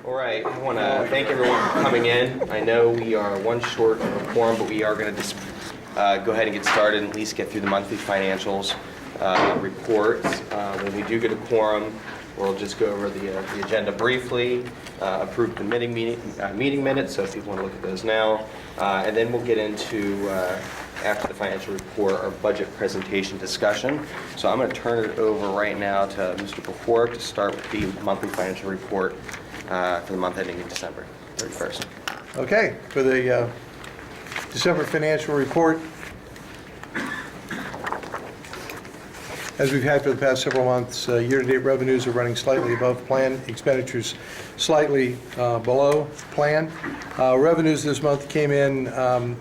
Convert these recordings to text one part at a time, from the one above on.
All right, I want to thank everyone for coming in. I know we are one short of a quorum, but we are going to just go ahead and get started and at least get through the monthly financials report. When we do get a quorum, we'll just go over the agenda briefly, approve the meeting minutes, so if people want to look at those now, and then we'll get into, after the financial report, our budget presentation discussion. So I'm going to turn it over right now to Mr. Pahor to start with the monthly financial report for the month ending in December 31st. Okay, for the December financial report, as we've had for the past several months, year-to-date revenues are running slightly above plan, expenditures slightly below plan. Revenues this month came in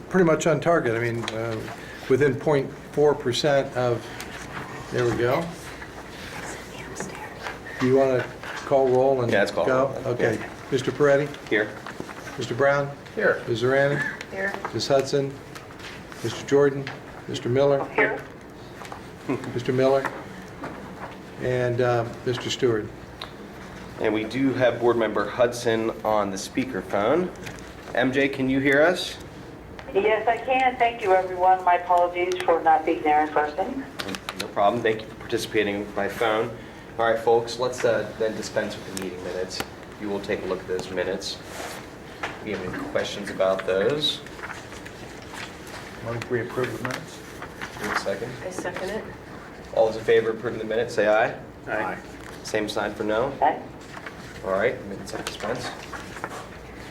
pretty much on target. I mean, within 0.4% of, there we go. Do you want to call roll and go? Yeah, it's call roll. Okay. Yeah. Mr. Peretti? Here. Mr. Brown? Here. Ms. Zarani? Here. Ms. Hudson? Mr. Jordan? Mr. Miller? Here. Mr. Miller? And Mr. Stewart. And we do have Board Member Hudson on the speakerphone. MJ, can you hear us? Yes, I can. Thank you, everyone. My apologies for not being there in person. No problem. Thank you for participating by phone. All right, folks, let's then dispense with the meeting minutes. You will take a look at those minutes. Do you have any questions about those? Move we approve the minutes. Give me a second. I second it. All those in favor of approving the minutes, say aye. Aye. Same sign for no. Okay? All right, minutes are dispensed.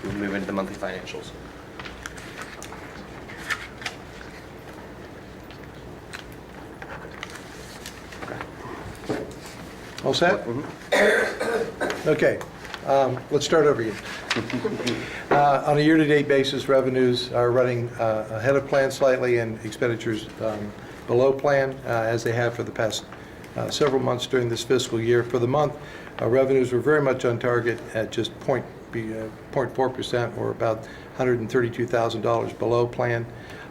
We'll move into the monthly financials. All set? Okay. Let's start over again. On a year-to-date basis, revenues are running ahead of plan slightly and expenditures below plan, as they have for the past several months during this fiscal year. For the month, revenues were very much on target at just 0.4%, or about $132,000 below plan.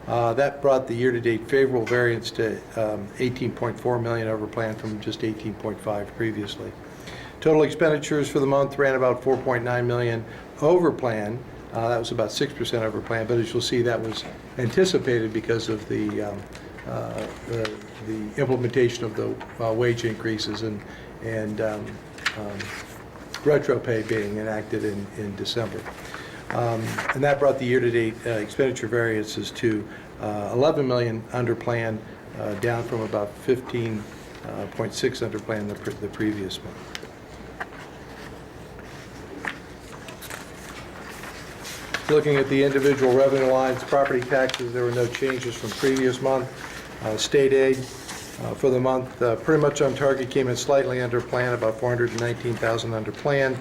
That brought the year-to-date favorable variance to $18.4 million over plan from just $18.5 previously. Total expenditures for the month ran about $4.9 million over plan. That was about 6% over plan, but as you'll see, that was anticipated because of the implementation of the wage increases and retro pay being enacted in December. And that brought the year-to-date expenditure variances to $11 million under plan, down from about 15.6 under plan the previous month. Looking at the individual revenue lines, property taxes, there were no changes from previous month. State aid for the month, pretty much on target, came in slightly under plan, about $419,000 under plan.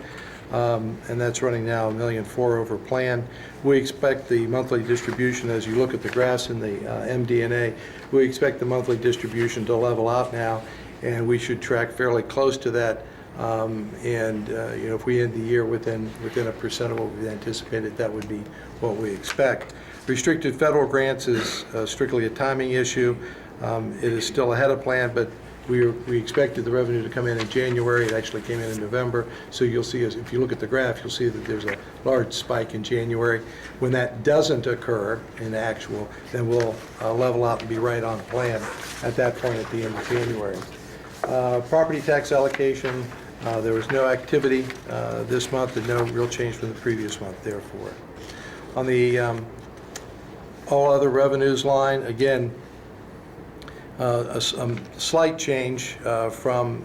And that's running now $1.4 million over plan. We expect the monthly distribution, as you look at the graphs in the MD&A, we expect the monthly distribution to level out now, and we should track fairly close to that. If we end the year within 1% of what we anticipated, that would be what we expect. Restricted federal grants is strictly a timing issue. It is still ahead of plan, but we expected the revenue to come in January. It actually came in November. So you'll see, if you look at the graph, you'll see that there's a large spike in January. When that doesn't occur in actual, then we'll level out and be right on plan at that point at the end of January. Property tax allocation, there was no activity this month and no real change from the previous month, therefore. On the all other revenues line, again, a slight change from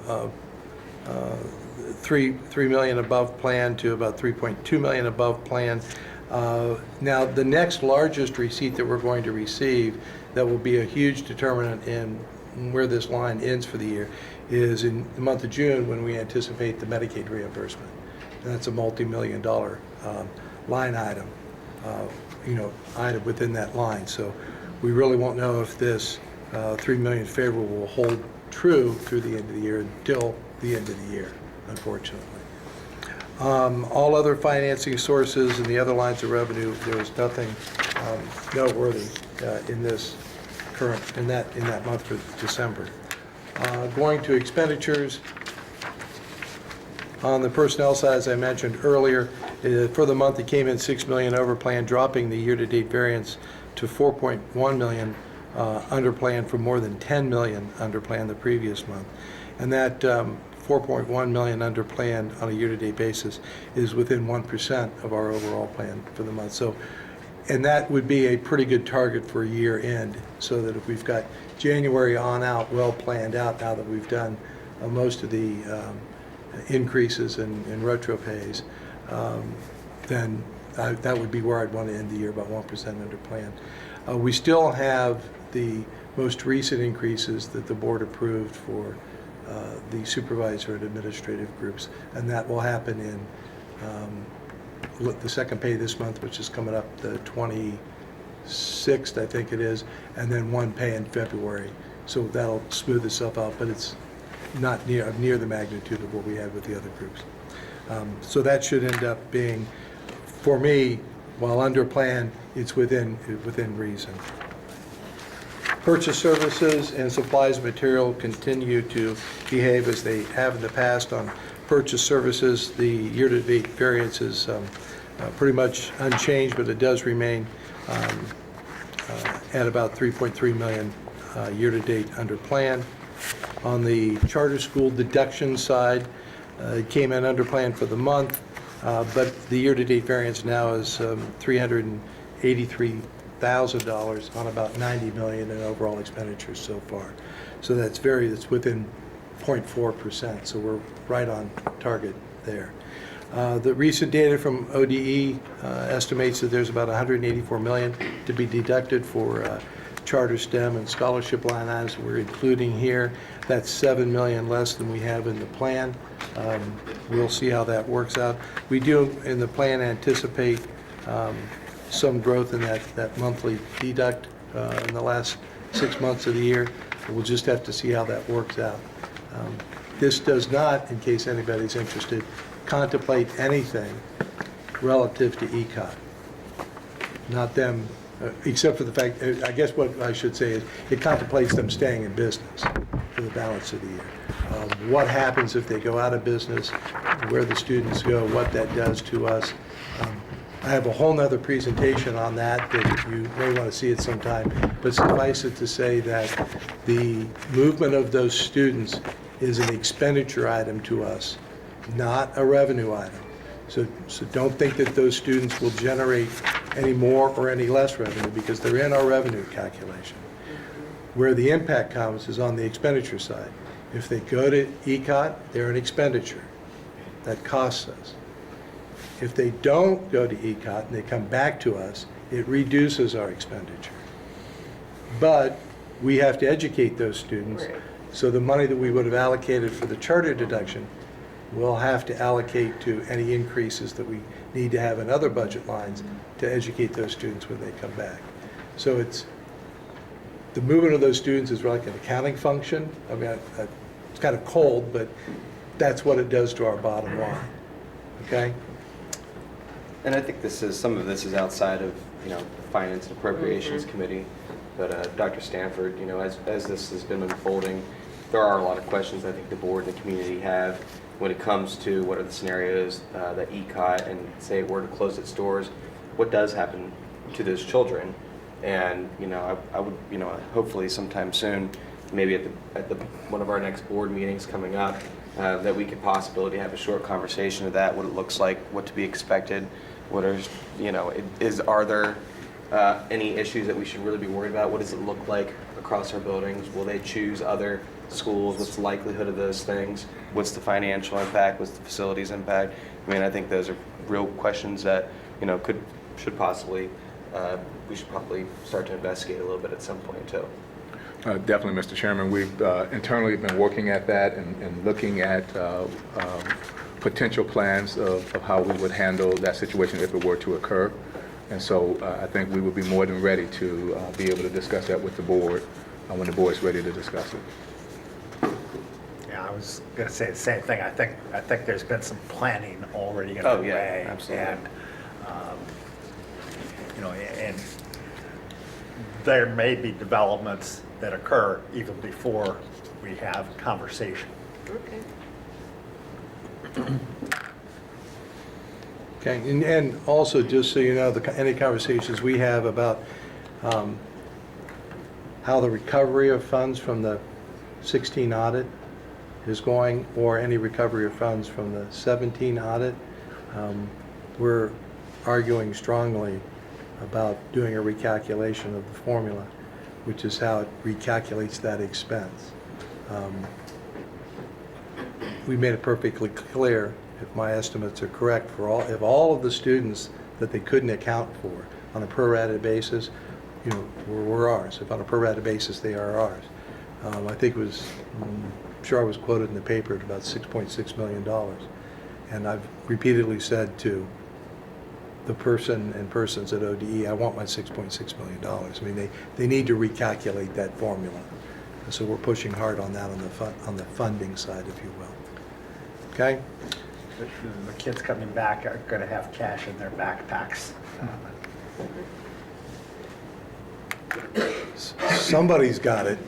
$3 million above plan to about $3.2 million above plan. Now, the next largest receipt that we're going to receive that will be a huge determinant in where this line ends for the year is in the month of June, when we anticipate the Medicaid reimbursement. And that's a multi-million-dollar line item, item within that line. So we really won't know if this $3 million favorable will hold true through the end of the year until the end of the year, unfortunately. All other financing sources and the other lines of revenue, there was nothing noteworthy in that month for December. Going to expenditures, On the personnel side, as I mentioned earlier, for the month, it came in $6 million over plan, dropping the year-to-date variance to $4.1 million under plan from more than $10 million under plan the previous month. And that $4.1 million under plan on a year-to-date basis is within 1% of our overall plan for the month. So, and that would be a pretty good target for year end, so that if we've got January on out well planned out, now that we've done most of the increases in retro pays, then that would be where I'd want to end the year, about 1% under plan. We still have the most recent increases that the board approved for the supervisor and administrative groups, and that will happen in the second pay this month, which is coming up the 26th, I think it is, and then one pay in February. So that'll smooth itself out, but it's not near the magnitude of what we had with the other groups. So that should end up being, for me, while under plan, it's within reason. Purchase services and supplies and material continue to behave as they have in the past. On purchase services, the year-to-date variance is pretty much unchanged, but it does remain at about $3.3 million year-to-date under plan. On the charter school deduction side, it came in under plan for the month, but the year-to-date variance now is $383,000 on about $90 million in overall expenditures so far. So that's within 0.4%, so we're right on target there. The recent data from ODE estimates that there's about $184 million to be deducted for charter STEM and scholarship line items we're including here. That's $7 million less than we have in the plan. We'll see how that works out. We do, in the plan, anticipate some growth in that monthly deduct in the last 6 months of the year. We'll just have to see how that works out. This does not, in case anybody's interested, contemplate anything relative to ECOT. Not them, except for the fact, I guess what I should say is, it contemplates them staying in business for the balance of the year. What happens if they go out of business, where the students go, what that does to us. I have a whole nother presentation on that you may want to see it sometime, but suffice it to say that the movement of those students is an expenditure item to us, not a revenue item. So don't think that those students will generate any more or any less revenue, because they're in our revenue calculation. Where the impact comes is on the expenditure side. If they go to ECOT, they're an expenditure. That costs us. If they don't go to ECOT and they come back to us, it reduces our expenditure. But we have to educate those students. Right. So the money that we would have allocated for the charter deduction, we'll have to allocate to any increases that we need to have in other budget lines to educate those students when they come back. So it's, the movement of those students is like an accounting function. I mean, it's kind of cold, but that's what it does to our bottom line. Okay? And I think some of this is outside of, Finance and Appropriations Committee. But Dr. Stanford, as this has been unfolding, there are a lot of questions I think the board and the community have when it comes to what are the scenarios that ECOT and say were to close its doors, what does happen to those children? And I would hopefully sometime soon, maybe at the one of our next board meetings coming up, that we could possibly have a short conversation of that, what it looks like, what to be expected, what are are there any issues that we should really be worried about? What does it look like across our buildings? Will they choose other schools? What's the likelihood of those things? What's the financial impact? What's the facilities impact? I mean, I think those are real questions that should possibly we should probably start to investigate a little bit at some point too. Definitely, Mr. Chairman. We've internally been working at that and looking at potential plans of how we would handle that situation if it were to occur. And so I think we would be more than ready to be able to discuss that with the board when the board is ready to discuss it. Yeah, I was going to say the same thing. I think there's been some planning already underway. Oh yeah, absolutely. And there may be developments that occur even before we have conversation. Okay. Okay, and also, just so you know, any conversations we have about how the recovery of funds from the 16 audit is going, or any recovery of funds from the 17 audit, we're arguing strongly about doing a recalculation of the formula, which is how it recalculates that expense. We made it perfectly clear, if my estimates are correct, if all of the students that they couldn't account for on a pro-rata basis, you know, were ours. If on a pro-rata basis, they are ours. I think it was, I'm sure I was quoted in the paper at about $6.6 million. And I've repeatedly said to the person and persons at ODE, I want my $6.6 million. I mean, they need to recalculate that formula. So we're pushing hard on that on the funding side, if you will. Okay? The kids coming back are going to have cash in their backpacks. Somebody's got it.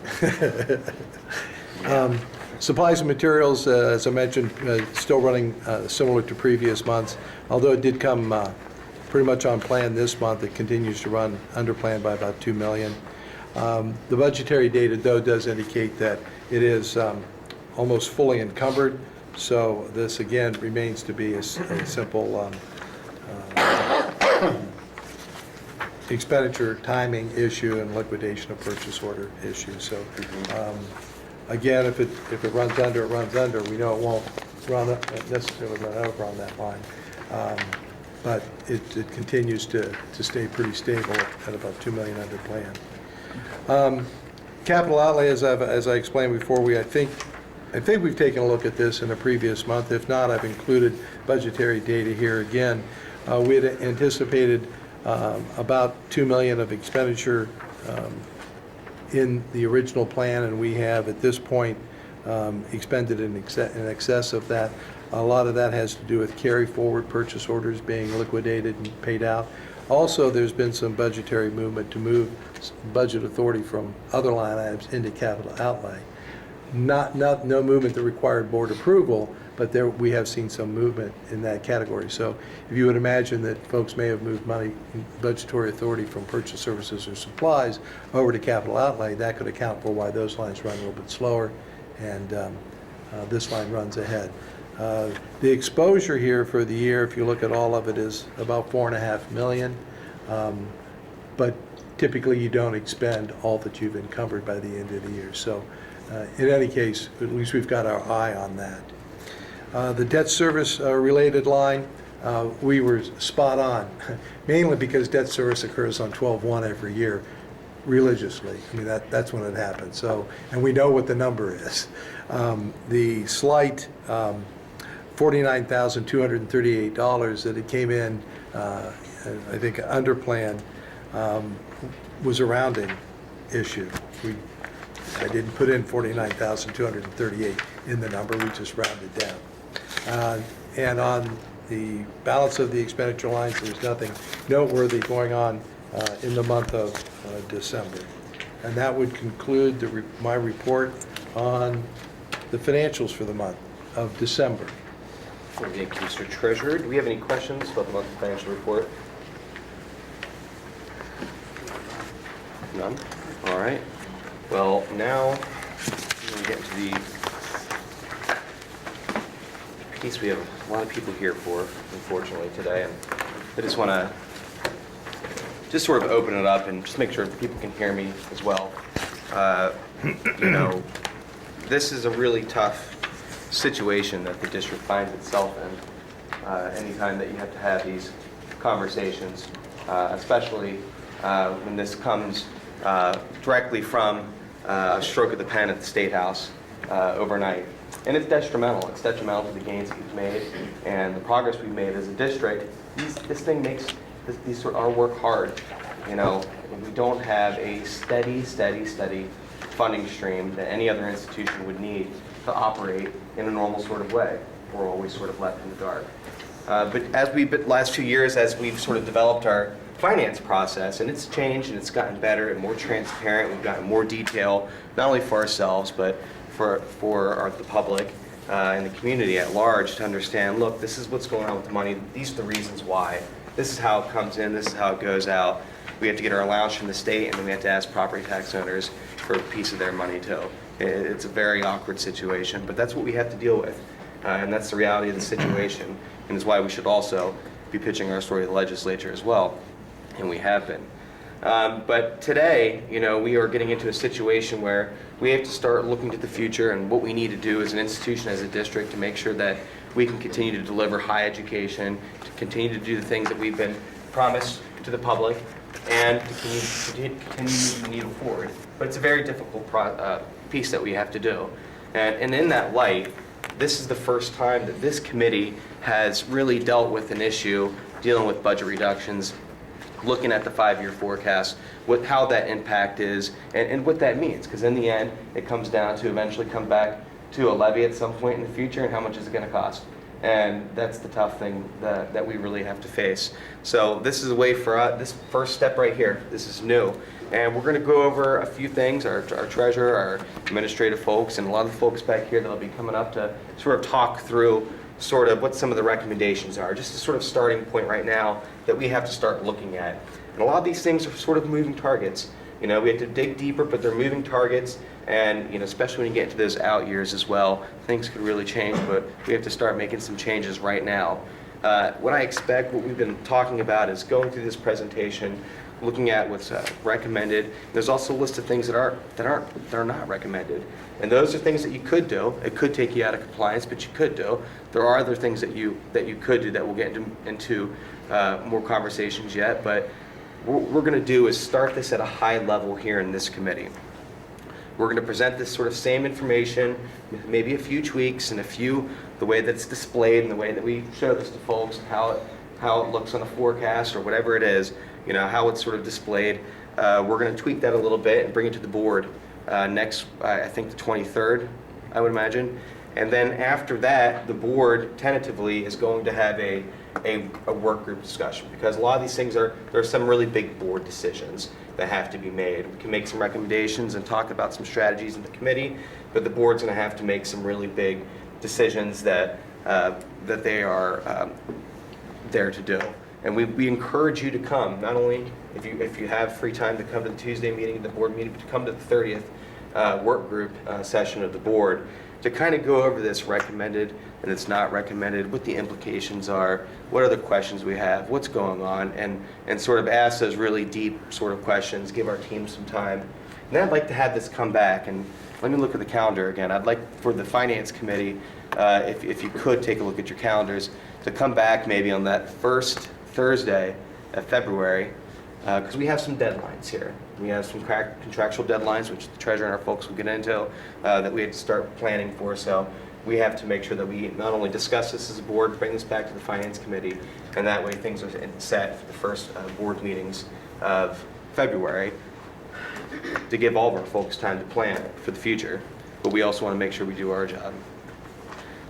Supplies and materials, as I mentioned, still running similar to previous months. Although it did come pretty much on plan this month, it continues to run under plan by about $2 million. The budgetary data, though, does indicate that it is almost fully encumbered. So this, again, remains to be a simple expenditure timing issue and liquidation of purchase order issue. So again, if it runs under, it runs under. We know it won't necessarily run over on that line. But it continues to stay pretty stable at about $2 million under plan. Capital outlay, as I explained before, I think we've taken a look at this in a previous month. If not, I've included budgetary data here again. We had anticipated about $2 million of expenditure in the original plan, and we have at this point expended in excess of that. A lot of that has to do with carry forward purchase orders being liquidated and paid out. Also, there's been some budgetary movement to move budget authority from other line items into capital outlay. No movement that required board approval, but we have seen some movement in that category. So if you would imagine that folks may have moved money, budgetary authority from purchase services or supplies over to capital outlay, that could account for why those lines run a little bit slower, and this line runs ahead. The exposure here for the year, if you look at all of it, is about $4.5 million. But typically you don't expend all that you've encumbered by the end of the year. So in any case, at least we've got our eye on that. The debt service related line, we were spot on, mainly because debt service occurs on 12/1 every year religiously. I mean, that's when it happens. So, and we know what the number is. The slight $49,238 that it came in, I think, under plan, was a rounding issue. I didn't put in 49,238 in the number, we just rounded down. And on the balance of the expenditure lines, there's nothing noteworthy going on in the month of December. And that would conclude my report on the financials for the month of December. Thank you, Mr. Treasurer. Do we have any questions about the monthly financial report? None? All right. Well, now we're going to get into the piece we have a lot of people here for, unfortunately, today. And I just want to just sort of open it up and just make sure people can hear me as well. You know, this is a really tough situation that the district finds itself in anytime that you have to have these conversations, especially when this comes directly from a stroke of the pen at the State House overnight. And it's detrimental. It's detrimental to the gains that we've made and the progress we've made as a district. This thing makes our work hard. You know, we don't have a steady funding stream that any other institution would need to operate in a normal sort of way. We're always sort of left in the dark. But as last few years, as we've sort of developed our finance process, and it's changed and it's gotten better and more transparent, we've gotten more detail, not only for ourselves, but for the public. in the community at large to understand, look, this is what's going on with the money, these are the reasons why, this is how it comes in, this is how it goes out. We have to get our allowance from the state, and then we have to ask property tax owners for a piece of their money too. It's a very awkward situation, but that's what we have to deal with, and that's the reality of the situation, and is why we should also be pitching our story to the legislature as well, and we have been. But today, we are getting into a situation where we have to start looking to the future and what we need to do as an institution, as a district, to make sure that we can continue to deliver high education, to continue to do the things that we've been promised to the public, and to continue to needle forward. But it's a very difficult piece that we have to do. And in that light, this is the first time that this committee has really dealt with an issue dealing with budget reductions, looking at the 5-year forecast, how that impact is, and what that means. Because in the end, it comes down to eventually come back to a levy at some point in the future, and how much is it going to cost? And that's the tough thing that we really have to face. So this is a way for us, this first step right here, this is new. And we're going to go over a few things, our treasurer, our administrative folks, and a lot of the folks back here that will be coming up to sort of talk through sort of what some of the recommendations are, just a sort of starting point right now that we have to start looking at. And a lot of these things are sort of moving targets. We have to dig deeper, but they're moving targets, and especially when you get into those out years as well, things could really change, but we have to start making some changes right now. What I expect, what we've been talking about, is going through this presentation, looking at what's recommended. There's also a list of things that are not recommended, and those are things that you could do. It could take you out of compliance, but you could do. There are other things that you could do that we'll get into more conversations yet. But what we're going to do is start this at a high level here in this committee. We're going to present this sort of same information, maybe a few tweaks and the way that it's displayed and the way that we show this to folks, and how it looks on the forecast or whatever it is, how it's sort of displayed. We're going to tweak that a little bit and bring it to the board next, I think the 23rd, I would imagine. And then after that, the board tentatively is going to have a work group discussion, because a lot of these things there are some really big board decisions that have to be made. We can make some recommendations and talk about some strategies in the committee, but the board's going to have to make some really big decisions that they are there to do. And we encourage you to come, not only if you have free time to come to the Tuesday meeting, the board meeting, but to come to the 30th work group session of the board to kind of go over this recommended and it's not recommended, what the implications are, what are the questions we have, what's going on, and sort of ask those really deep sort of questions, give our team some time. And then I'd like to have this come back, and let me look at the calendar again. I'd like for the Finance Committee, if you could take a look at your calendars, to come back maybe on that first Thursday of February, because we have some deadlines here. We have some contractual deadlines, which the treasurer and our folks will get into, that we have to start planning for. So we have to make sure that we not only discuss this as a board, bring this back to the Finance Committee, and that way things are set for the first board meetings of February to give all of our folks time to plan for the future. But we also want to make sure we do our job.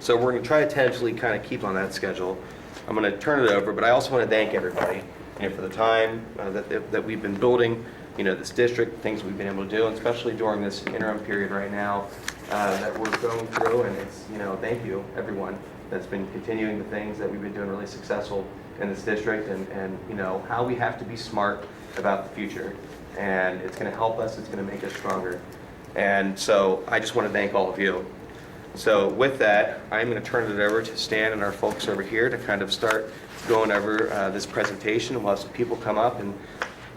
So we're going to try to tentatively kind of keep on that schedule. I'm going to turn it over, but I also want to thank everybody for the time that we've been building this district, things we've been able to do, and especially during this interim period right now that we're going through. And it's, thank you, everyone that's been continuing the things that we've been doing really successful in this district, and how we have to be smart about the future. And it's going to help us, it's going to make us stronger. And so I just want to thank all of you. So with that, I'm going to turn it over to Stan and our folks over here to kind of start going over this presentation. We'll have some people come up, and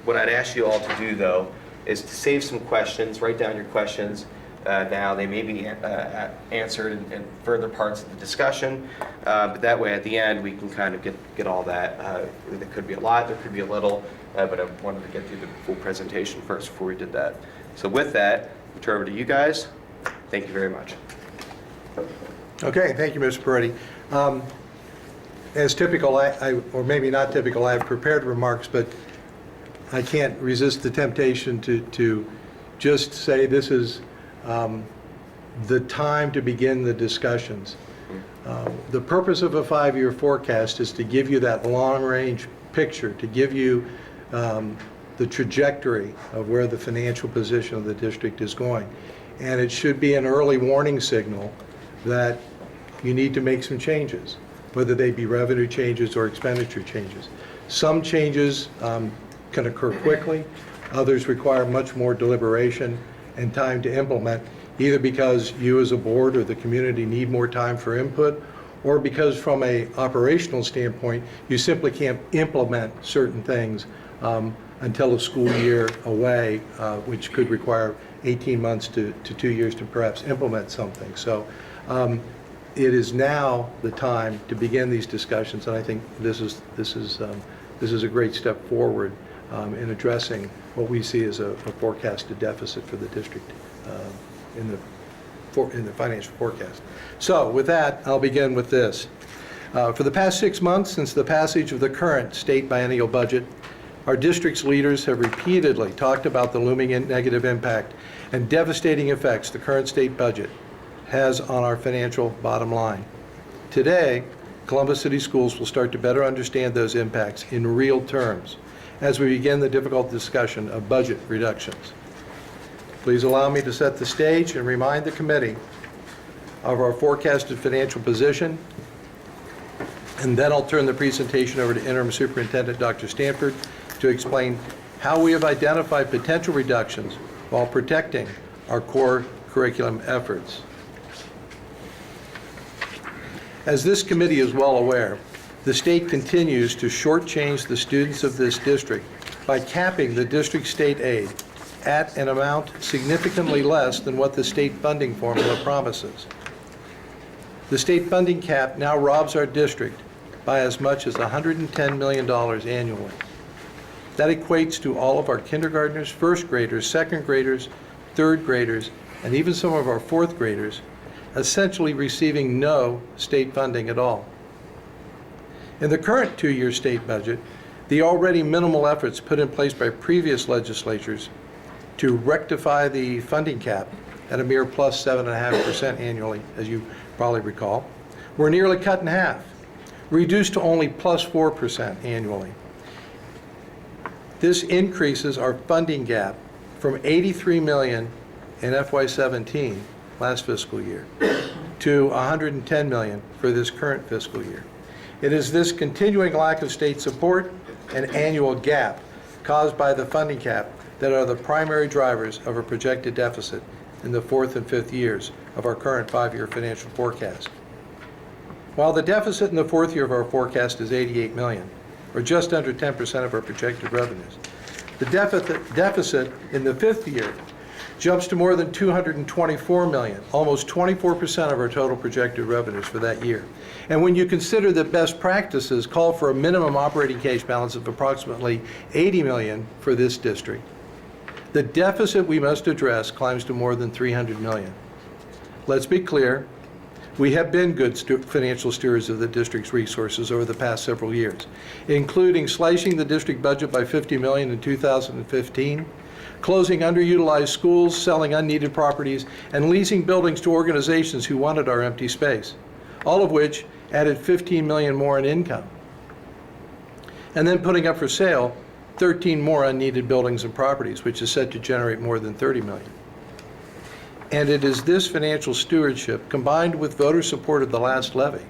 what I'd ask you all to do, though, is to save some questions, write down your questions now. They may be answered in further parts of the discussion, but that way at the end we can kind of get all that. There could be a lot, there could be a little, but I wanted to get through the full presentation first before we did that. So with that, I'll turn over to you guys. Thank you very much. Okay, thank you, Mr. Peretti. As typical, or maybe not typical, I have prepared remarks, but I can't resist the temptation to just say this is the time to begin the discussions. The purpose of a 5-year forecast is to give you that long-range picture, to give you the trajectory of where the financial position of the district is going. And it should be an early warning signal that you need to make some changes, whether they be revenue changes or expenditure changes. Some changes can occur quickly, others require much more deliberation and time to implement, either because you as a board or the community need more time for input, or because from a operational standpoint, you simply can't implement certain things until a school year away, which could require 18 months to 2 years to perhaps implement something. So it is now the time to begin these discussions, and I think this is a great step forward in addressing what we see as a forecasted deficit for the district in the financial forecast. So with that, I'll begin with this. For the past 6 months since the passage of the current state biennial budget, our district's leaders have repeatedly talked about the looming negative impact and devastating effects the current state budget has on our financial bottom line. Today, Columbus City Schools will start to better understand those impacts in real terms as we begin the difficult discussion of budget reductions. Please allow me to set the stage and remind the committee of our forecasted financial position, and then I'll turn the presentation over to Interim Superintendent Dr. Stanford to explain how we have identified potential reductions while protecting our core curriculum efforts. As this committee is well aware, the state continues to shortchange the students of this district by capping the district's state aid at an amount significantly less than what the state funding formula promises. The state funding cap now robs our district by as much as $110 million annually. That equates to all of our kindergartners, first graders, second graders, third graders, and even some of our fourth graders essentially receiving no state funding at all. In the current 2-year state budget, the already minimal efforts put in place by previous legislatures to rectify the funding cap at a mere plus 7.5% annually, as you probably recall, were nearly cut in half, reduced to only plus 4% annually. This increases our funding gap from $83 million in FY17, last fiscal year, to $110 million for this current fiscal year. It is this continuing lack of state support and annual gap caused by the funding cap that are the primary drivers of a projected deficit in the 4th and 5th years of our current 5-year financial forecast. While the deficit in the 4th year of our forecast is $88 million, or just under 10% of our projected revenues, the deficit in the 5th year jumps to more than $224 million, almost 24% of our total projected revenues for that year. And when you consider that best practices call for a minimum operating cash balance of approximately $80 million for this district, the deficit we must address climbs to more than $300 million. Let's be clear, we have been good financial stewards of the district's resources over the past several years, including slashing the district budget by $50 million in 2015, closing underutilized schools, selling unneeded properties, and leasing buildings to organizations who wanted our empty space, all of which added $15 million more in income. And then putting up for sale 13 more unneeded buildings and properties, which is set to generate more than $30 million. And it is this financial stewardship, combined with voter support of the last levy,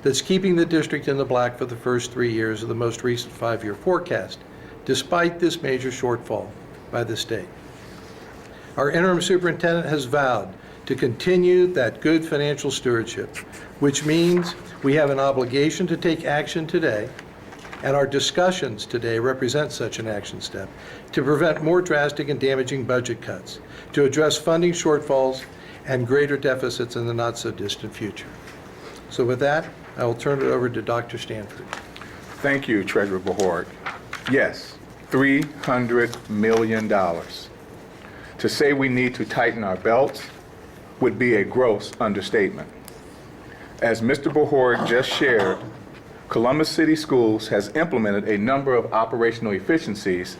that's keeping the district in the black for the first 3 years of the most recent 5-year forecast, despite this major shortfall by the state. Our interim superintendent has vowed to continue that good financial stewardship, which means we have an obligation to take action today, and our discussions today represent such an action step, to prevent more drastic and damaging budget cuts, to address funding shortfalls and greater deficits in the not-so-distant future. So with that, I will turn it over to Dr. Stanford. Thank you, Treasurer Behort. Yes, $300 million. To say we need to tighten our belts would be a gross understatement. As Mr. Behort just shared, Columbus City Schools has implemented a number of operational efficiencies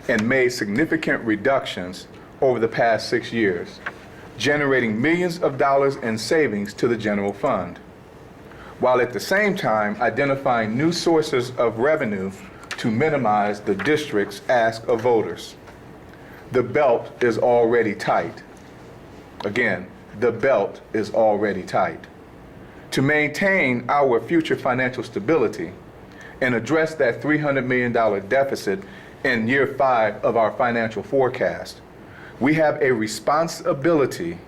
and made significant reductions over the past 6 years, generating millions of dollars in savings to the general fund, while at the same time identifying new sources of revenue to minimize the district's ask of voters. The belt is already tight. Again, the belt is already tight. to maintain our future financial stability and address that $300 million deficit in year 5 of our financial forecast, we have a responsibility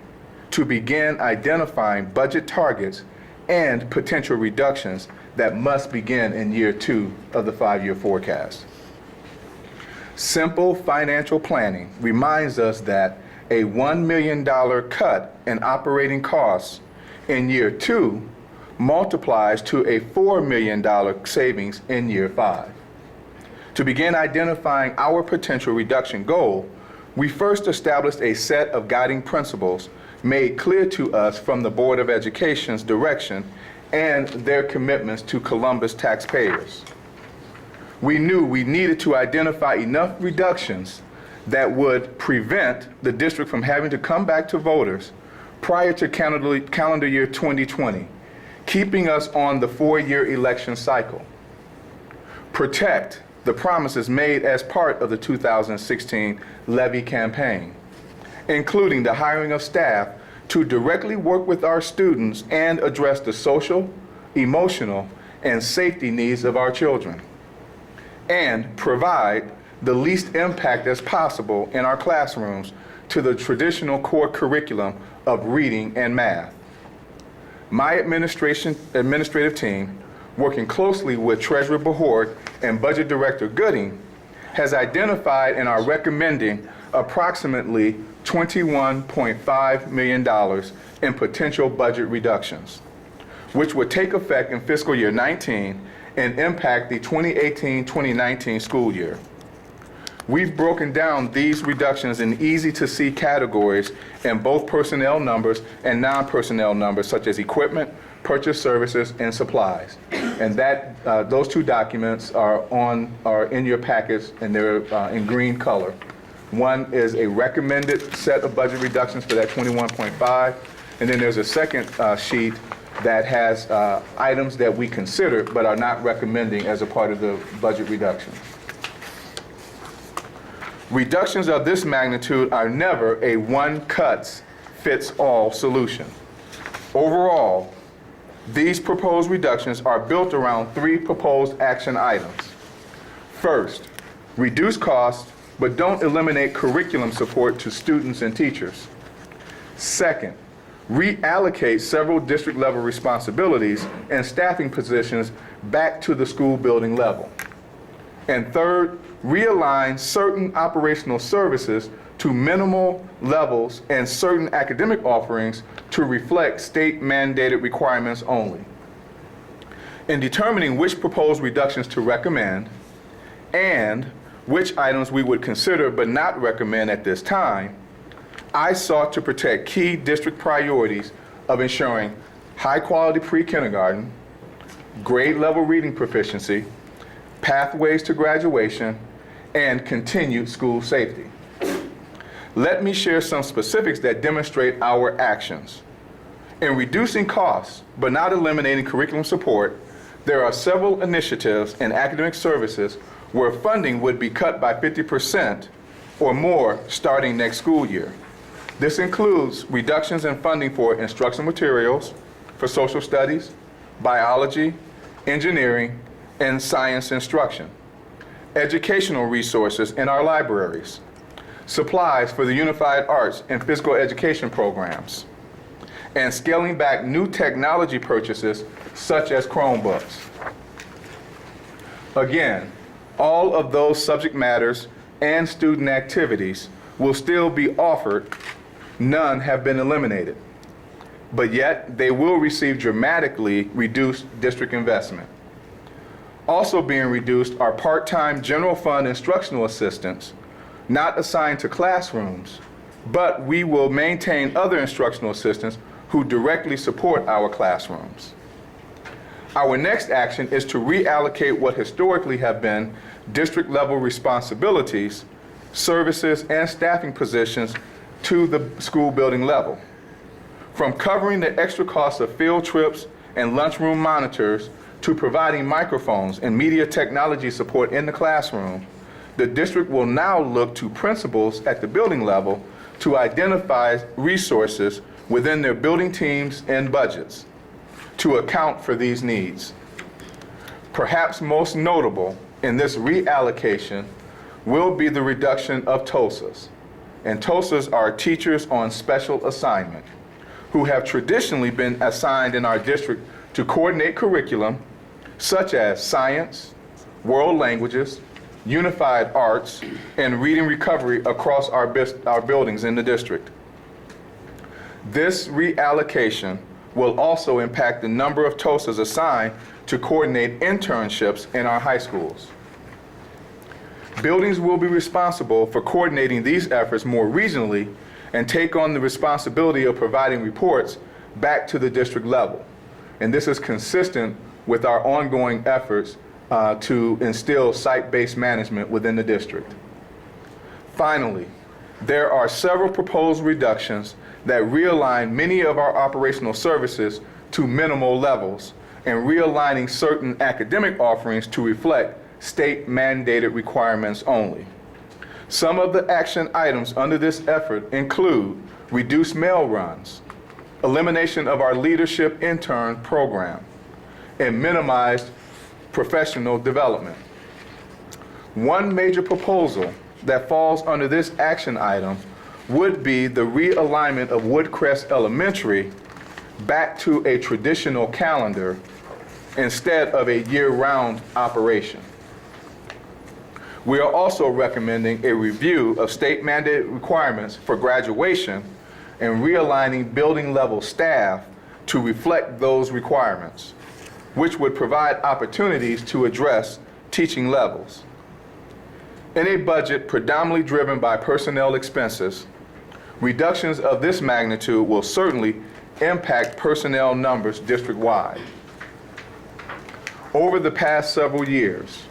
to begin identifying budget targets and potential reductions that must begin in year 2 of the 5-year forecast. Simple financial planning reminds us that a $1 million cut in operating costs in year 2 multiplies to a $4 million savings in year 5. To begin identifying our potential reduction goal, we first established a set of guiding principles made clear to us from the Board of Education's direction and their commitments to Columbus taxpayers. We knew we needed to identify enough reductions that would prevent the district from having to come back to voters prior to calendar year 2020, keeping us on the 4-year election cycle. Protect the promises made as part of the 2016 levy campaign, including the hiring of staff to directly work with our students and address the social, emotional, and safety needs of our children, and provide the least impact as possible in our classrooms to the traditional core curriculum of reading and math. My administrative team, working closely with Treasurer Behort and Budget Director Gooding, has identified and are recommending approximately $21.5 million in potential budget reductions, which would take effect in fiscal year 19 and impact the 2018-2019 school year. We've broken down these reductions in easy-to-see categories in both personnel numbers and non-personnel numbers, such as equipment, purchase services, and supplies. And that those 2 documents are in your packets, and they're in green color. One is a recommended set of budget reductions for that 21.5, and then there's a second sheet that has items that we consider but are not recommending as a part of the budget reduction. Reductions of this magnitude are never a one-cuts-fits-all solution. Overall, these proposed reductions are built around 3 proposed action items. First, reduce costs, but don't eliminate curriculum support to students and teachers. Second, reallocate several district-level responsibilities and staffing positions back to the school building level. And third, realign certain operational services to minimal levels and certain academic offerings to reflect state-mandated requirements only. In determining which proposed reductions to recommend and which items we would consider but not recommend at this time, I sought to protect key district priorities of ensuring high-quality pre-kindergarten, grade-level reading proficiency, pathways to graduation, and continued school safety. Let me share some specifics that demonstrate our actions. In reducing costs, but not eliminating curriculum support, there are several initiatives in academic services where funding would be cut by 50% or more starting next school year. This includes reductions in funding for instructional materials, for social studies, biology, engineering, and science instruction, educational resources in our libraries, supplies for the unified arts and physical education programs, and scaling back new technology purchases such as Chromebooks. Again, all of those subject matters and student activities will still be offered. None have been eliminated, but yet they will receive dramatically reduced district investment. Also being reduced are part-time general fund instructional assistants, not assigned to classrooms, but we will maintain other instructional assistants who directly support our classrooms. Our next action is to reallocate what historically have been district-level responsibilities, services, and staffing positions to the school building level. From covering the extra costs of field trips and lunchroom monitors to providing microphones and media technology support in the classroom, the district will now look to principals at the building level to identify resources within their building teams and budgets. to account for these needs. Perhaps most notable in this reallocation will be the reduction of TOSAs. And TOSAs are teachers on special assignment who have traditionally been assigned in our district to coordinate curriculum such as science, world languages, unified arts, and reading recovery across our buildings in the district. This reallocation will also impact the number of TOSAs assigned to coordinate internships in our high schools. Buildings will be responsible for coordinating these efforts more regionally and take on the responsibility of providing reports back to the district level. And this is consistent with our ongoing efforts to instill site-based management within the district. Finally, there are several proposed reductions that realign many of our operational services to minimal levels and realigning certain academic offerings to reflect state-mandated requirements only. Some of the action items under this effort include reduced mail runs, elimination of our leadership intern program, and minimized professional development. One major proposal that falls under this action item would be the realignment of Woodcrest Elementary back to a traditional calendar instead of a year-round operation. We are also recommending a review of state-mandated requirements for graduation and realigning building-level staff to reflect those requirements, which would provide opportunities to address teaching levels. In a budget predominantly driven by personnel expenses, reductions of this magnitude will certainly impact personnel numbers district-wide. Over the past several years,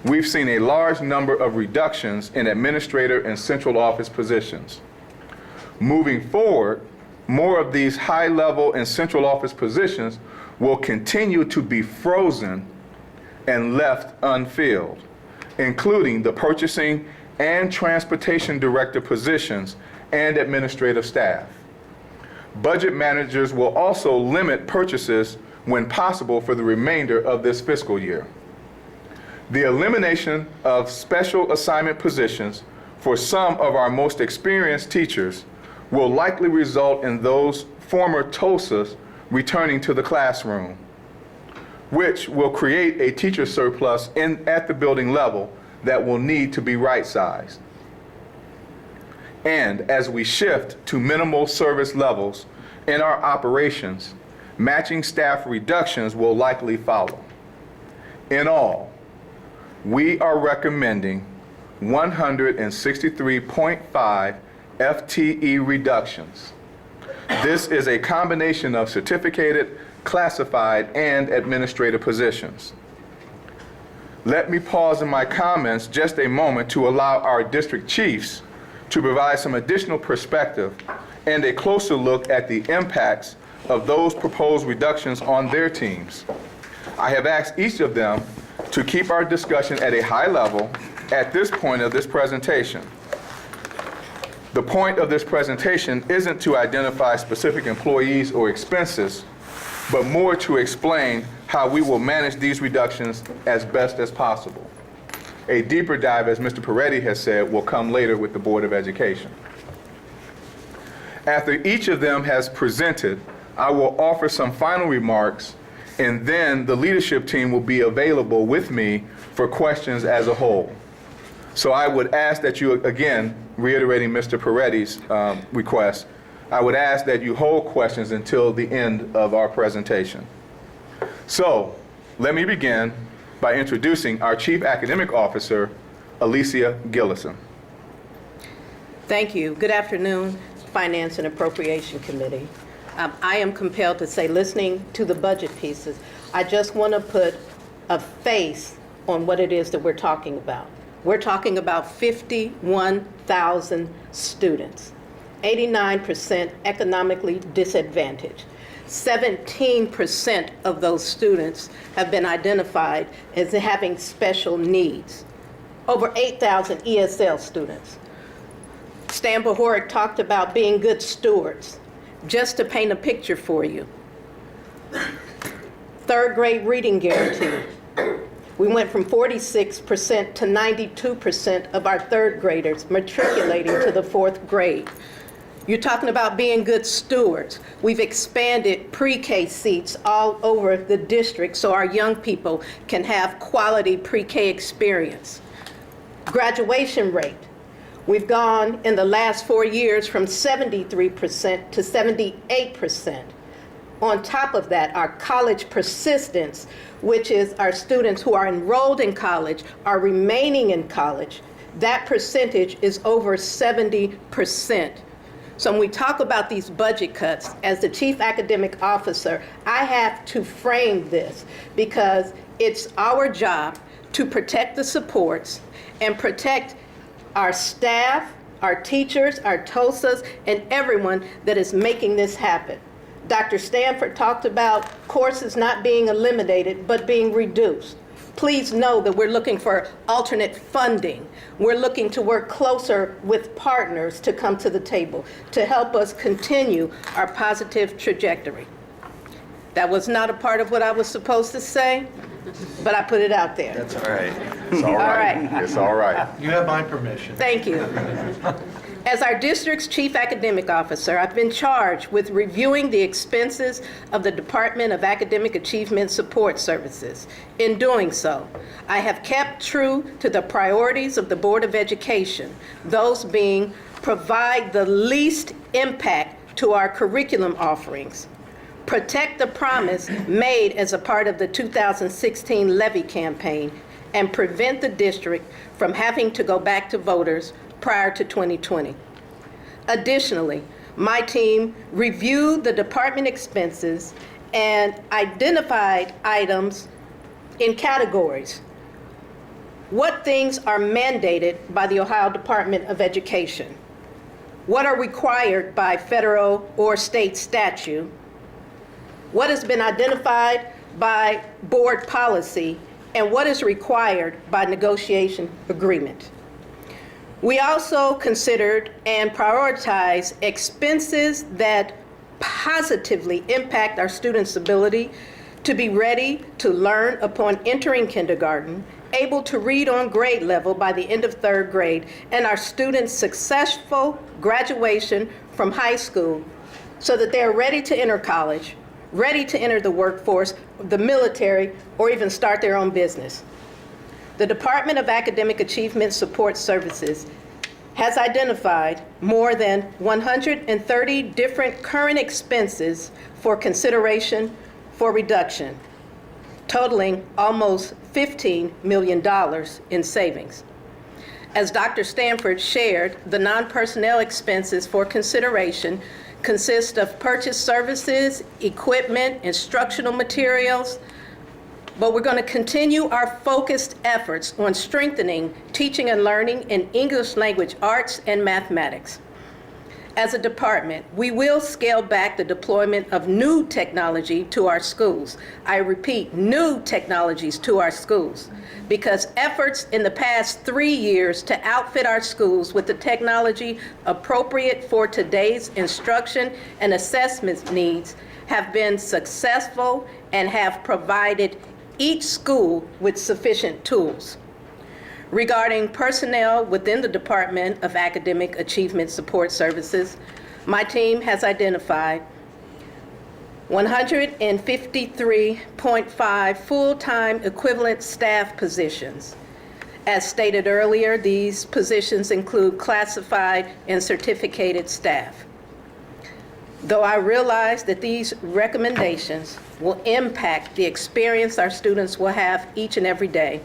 we've seen a large number of reductions in administrator and central office positions. Moving forward, more of these high-level and central office positions will continue to be frozen and left unfilled, including the purchasing and transportation director positions and administrative staff. Budget managers will also limit purchases when possible for the remainder of this fiscal year. The elimination of special assignment positions for some of our most experienced teachers will likely result in those former TOSAs returning to the classroom, which will create a teacher surplus at the building level that will need to be right-sized. And as we shift to minimal service levels in our operations, matching staff reductions will likely follow. In all, we are recommending 163.5 FTE reductions. This is a combination of certificated, classified, and administrative positions. Let me pause in my comments just a moment to allow our district chiefs to provide some additional perspective and a closer look at the impacts of those proposed reductions on their teams. I have asked each of them to keep our discussion at a high level at this point of this presentation. The point of this presentation isn't to identify specific employees or expenses, but more to explain how we will manage these reductions as best as possible. A deeper dive, as Mr. Peretti has said, will come later with the Board of Education. After each of them has presented, I will offer some final remarks, and then the leadership team will be available with me for questions as a whole. So I would ask that you, again, reiterating Mr. Peretti's request, I would ask that you hold questions until the end of our presentation. So let me begin by introducing our Chief Academic Officer, Alicia Gillison. Thank you. Good afternoon, Finance and Appropriation Committee. I am compelled to say, listening to the budget pieces, I just want to put a face on what it is that we're talking about. We're talking about 51,000 students, 89% economically disadvantaged. 17% of those students have been identified as having special needs. Over 8,000 ESL students. Stan Pahoric talked about being good stewards. Just to paint a picture for you, Third grade reading guarantee. We went from 46% to 92% of our third graders matriculating to the fourth grade. You're talking about being good stewards. We've expanded pre-K seats all over the district so our young people can have quality pre-K experience. Graduation rate. We've gone in the last 4 years from 73% to 78%. On top of that, our college persistence, which is our students who are enrolled in college, are remaining in college, that percentage is over 70%. So when we talk about these budget cuts, as the chief academic officer, I have to frame this because it's our job to protect the supports and protect our staff, our teachers, our TOSAs, and everyone that is making this happen. Dr. Stanford talked about courses not being eliminated, but being reduced. Please know that we're looking for alternate funding. We're looking to work closer with partners to come to the table to help us continue our positive trajectory. That was not a part of what I was supposed to say, but I put it out there. That's all right. It's all right. right. It's all right. You have my permission. Thank you. As our district's chief academic officer, I've been charged with reviewing the expenses of the Department of Academic Achievement Support Services. In doing so, I have kept true to the priorities of the Board of Education, those being provide the least impact to our curriculum offerings, protect the promise made as a part of the 2016 levy campaign, and prevent the district from having to go back to voters prior to 2020. Additionally, my team reviewed the department expenses and identified items in categories. What things are mandated by the Ohio Department of Education? What are required by federal or state statute? What has been identified by board policy? And what is required by negotiation agreement? We also considered and prioritized expenses that positively impact our students' ability to be ready to learn upon entering kindergarten, able to read on grade level by the end of third grade, and our students' successful graduation from high school so that they are ready to enter college, ready to enter the workforce, the military, or even start their own business. The Department of Academic Achievement Support Services has identified more than 130 different current expenses for consideration for reduction, totaling almost $15 million in savings. As Dr. Stanford shared, the non-personnel expenses for consideration consist of purchased services, equipment, instructional materials, but we're going to continue our focused efforts on strengthening teaching and learning in English language arts and mathematics. As a department, we will scale back the deployment of new technology to our schools. I repeat, new technologies to our schools, because efforts in the past 3 years to outfit our schools with the technology appropriate for today's instruction and assessment needs have been successful and have provided each school with sufficient tools. Regarding personnel within the Department of Academic Achievement Support Services, my team has identified 153.5 full-time equivalent staff positions. As stated earlier, these positions include classified and certificated staff. Though I realize that these recommendations will impact the experience our students will have each and every day,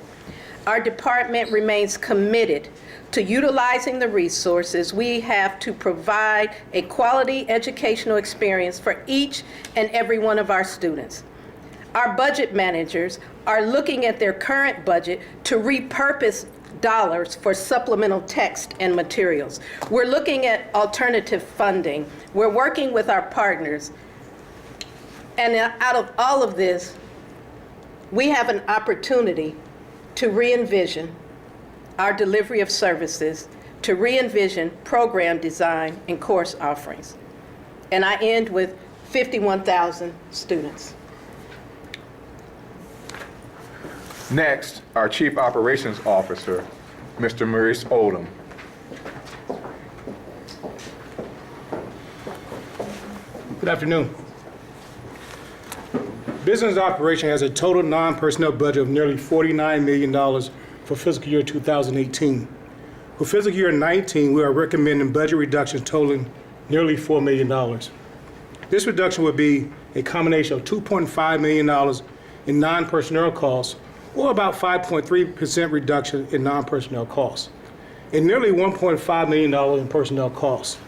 our department remains committed to utilizing the resources we have to provide a quality educational experience for each and every one of our students. Our budget managers are looking at their current budget to repurpose dollars for supplemental text and materials. We're looking at alternative funding. We're working with our partners. And out of all of this, we have an opportunity to re-envision our delivery of services, to re-envision program design and course offerings. And I end with 51,000 students. Next, our Chief Operations Officer, Mr. Maurice Oldham. Good afternoon. Business operation has a total non-personnel budget of nearly $49 million for fiscal year 2018. For fiscal year 19, we are recommending budget reductions totaling nearly $4 million. This reduction would be a combination of $2.5 million in non-personnel costs, or about 5.3% reduction in non-personnel costs, and nearly $1.5 million in personnel costs.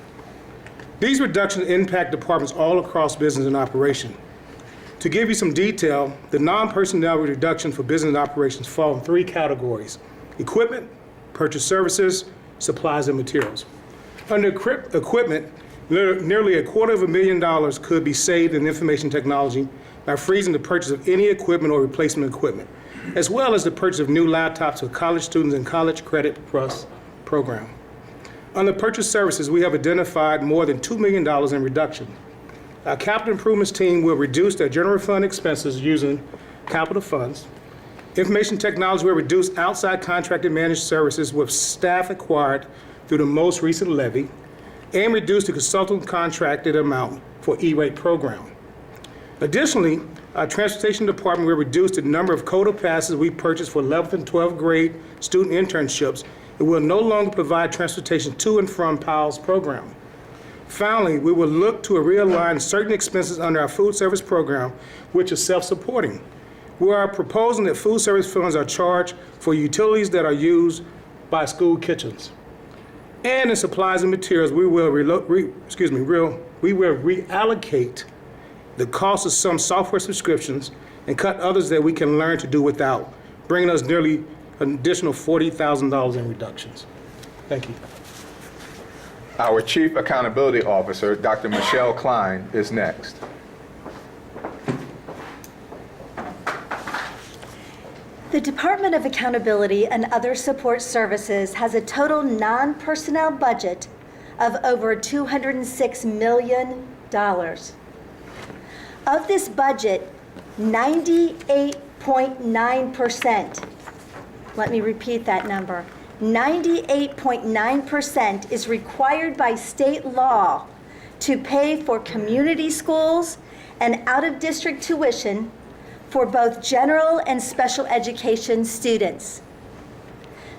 These reductions impact departments all across business and operation. To give you some detail, the non-personnel reductions for business and operations fall in three categories: equipment, purchase services, supplies and materials. Under equipment, nearly $250,000 could be saved in information technology by freezing the purchase of any equipment or replacement equipment, as well as the purchase of new laptops for college students and College Credit Plus program. Under purchase services, we have identified more than $2 million in reduction. Our capital improvements team will reduce their general fund expenses using capital funds. Information technology will reduce outside contracted managed services with staff acquired through the most recent levy, and reduce the consultant contracted amount for E-rate program. Additionally, our transportation department will reduce the number of CODA passes we purchase for 11th and 12th grade student internships. It will no longer provide transportation to and from PALS program. Finally, we will look to realign certain expenses under our food service program, which is self-supporting. We are proposing that food service funds are charged for utilities that are used by school kitchens. And in supplies and materials, we will reallocate the cost of some software subscriptions and cut others that we can learn to do without, bringing us nearly an additional $40,000 in reductions. Thank you. Our Chief Accountability Officer, Dr. Michelle Klein, is next. The Department of Accountability and Other Support Services has a total non-personnel budget of over $206 million. Of this budget, 98.9%, let me repeat that number, 98.9% is required by state law to pay for community schools and out-of-district tuition for both general and special education students.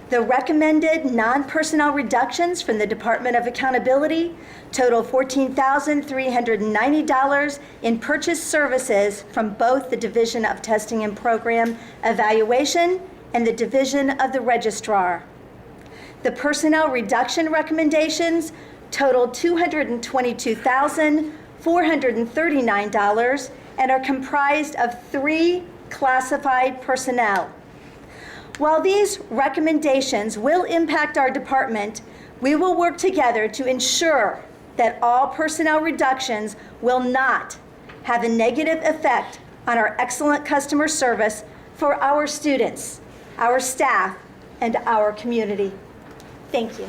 The recommended non-personnel reductions from the Department of Accountability total $14,390 in purchase services from both the Division of Testing and Program Evaluation and the Division of the Registrar. The personnel reduction recommendations total $222,439 and are comprised of 3 classified personnel. While these recommendations will impact our department, we will work together to ensure that all personnel reductions will not have a negative effect on our excellent customer service for our students, our staff, and our community. Thank you.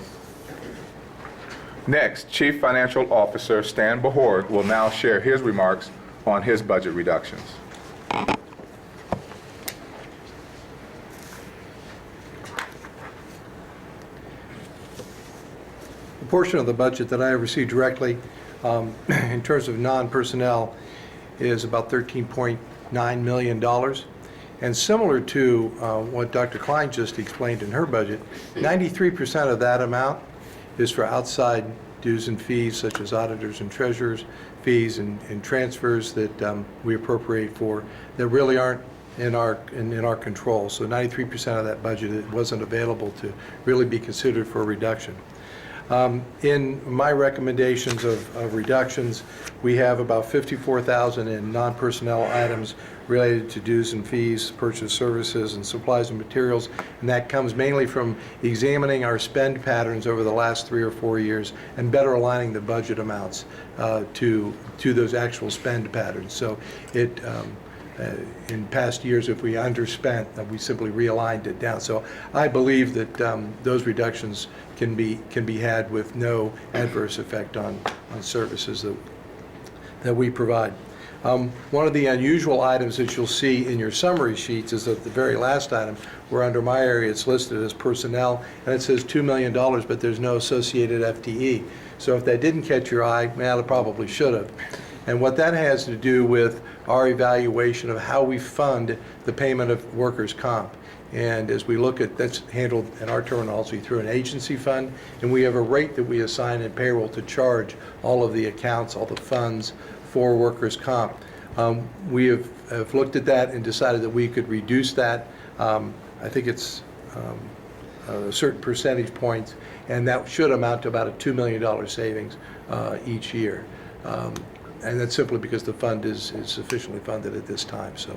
Next, Chief Financial Officer Stan Behort will now share his remarks on his budget reductions. The portion of the budget that I received directly in terms of non-personnel is about $13.9 million. And similar to what Dr. Klein just explained in her budget, 93% of that amount is for outside dues and fees, such as auditors and treasurers, fees and transfers that we appropriate for that really aren't in our control. So 93% of that budget wasn't available to really be considered for a reduction. In my recommendations of reductions, we have about $54,000 in non-personnel items related to dues and fees, purchase services, and supplies and materials, and that comes mainly from examining our spend patterns over the last 3 or 4 years and better aligning the budget amounts to those actual spend patterns. So it in past years, if we underspent, we simply realigned it down. So I believe that those reductions can be had with no adverse effect on services that we provide. One of the unusual items that you'll see in your summary sheets is at the very last item, where under my area it's listed as personnel, and it says $2 million, but there's no associated FTE. So if that didn't catch your eye, well, it probably should have. And what that has to do with our evaluation of how we fund the payment of workers' comp. And as we look at, that's handled in our terminology through an agency fund, and we have a rate that we assign in payroll to charge all of the accounts, all the funds for workers' comp. We have looked at that and decided that we could reduce that. I think it's a certain percentage points, and that should amount to about a $2 million savings each year. And that's simply because the fund is sufficiently funded at this time. So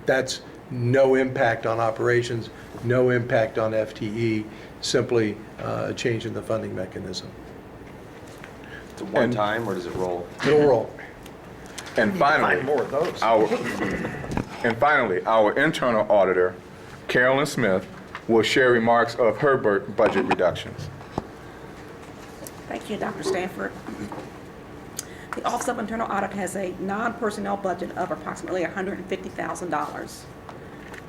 that's no impact on operations, no impact on FTE, simply a change in the funding mechanism. It's a one time, or does it roll? It'll roll. And finally, Find more of those. our internal auditor, Carolyn Smith, will share remarks of her budget reductions. Thank you, Dr. Stanford. The Office of Internal Audit has a non-personnel budget of approximately $150,000.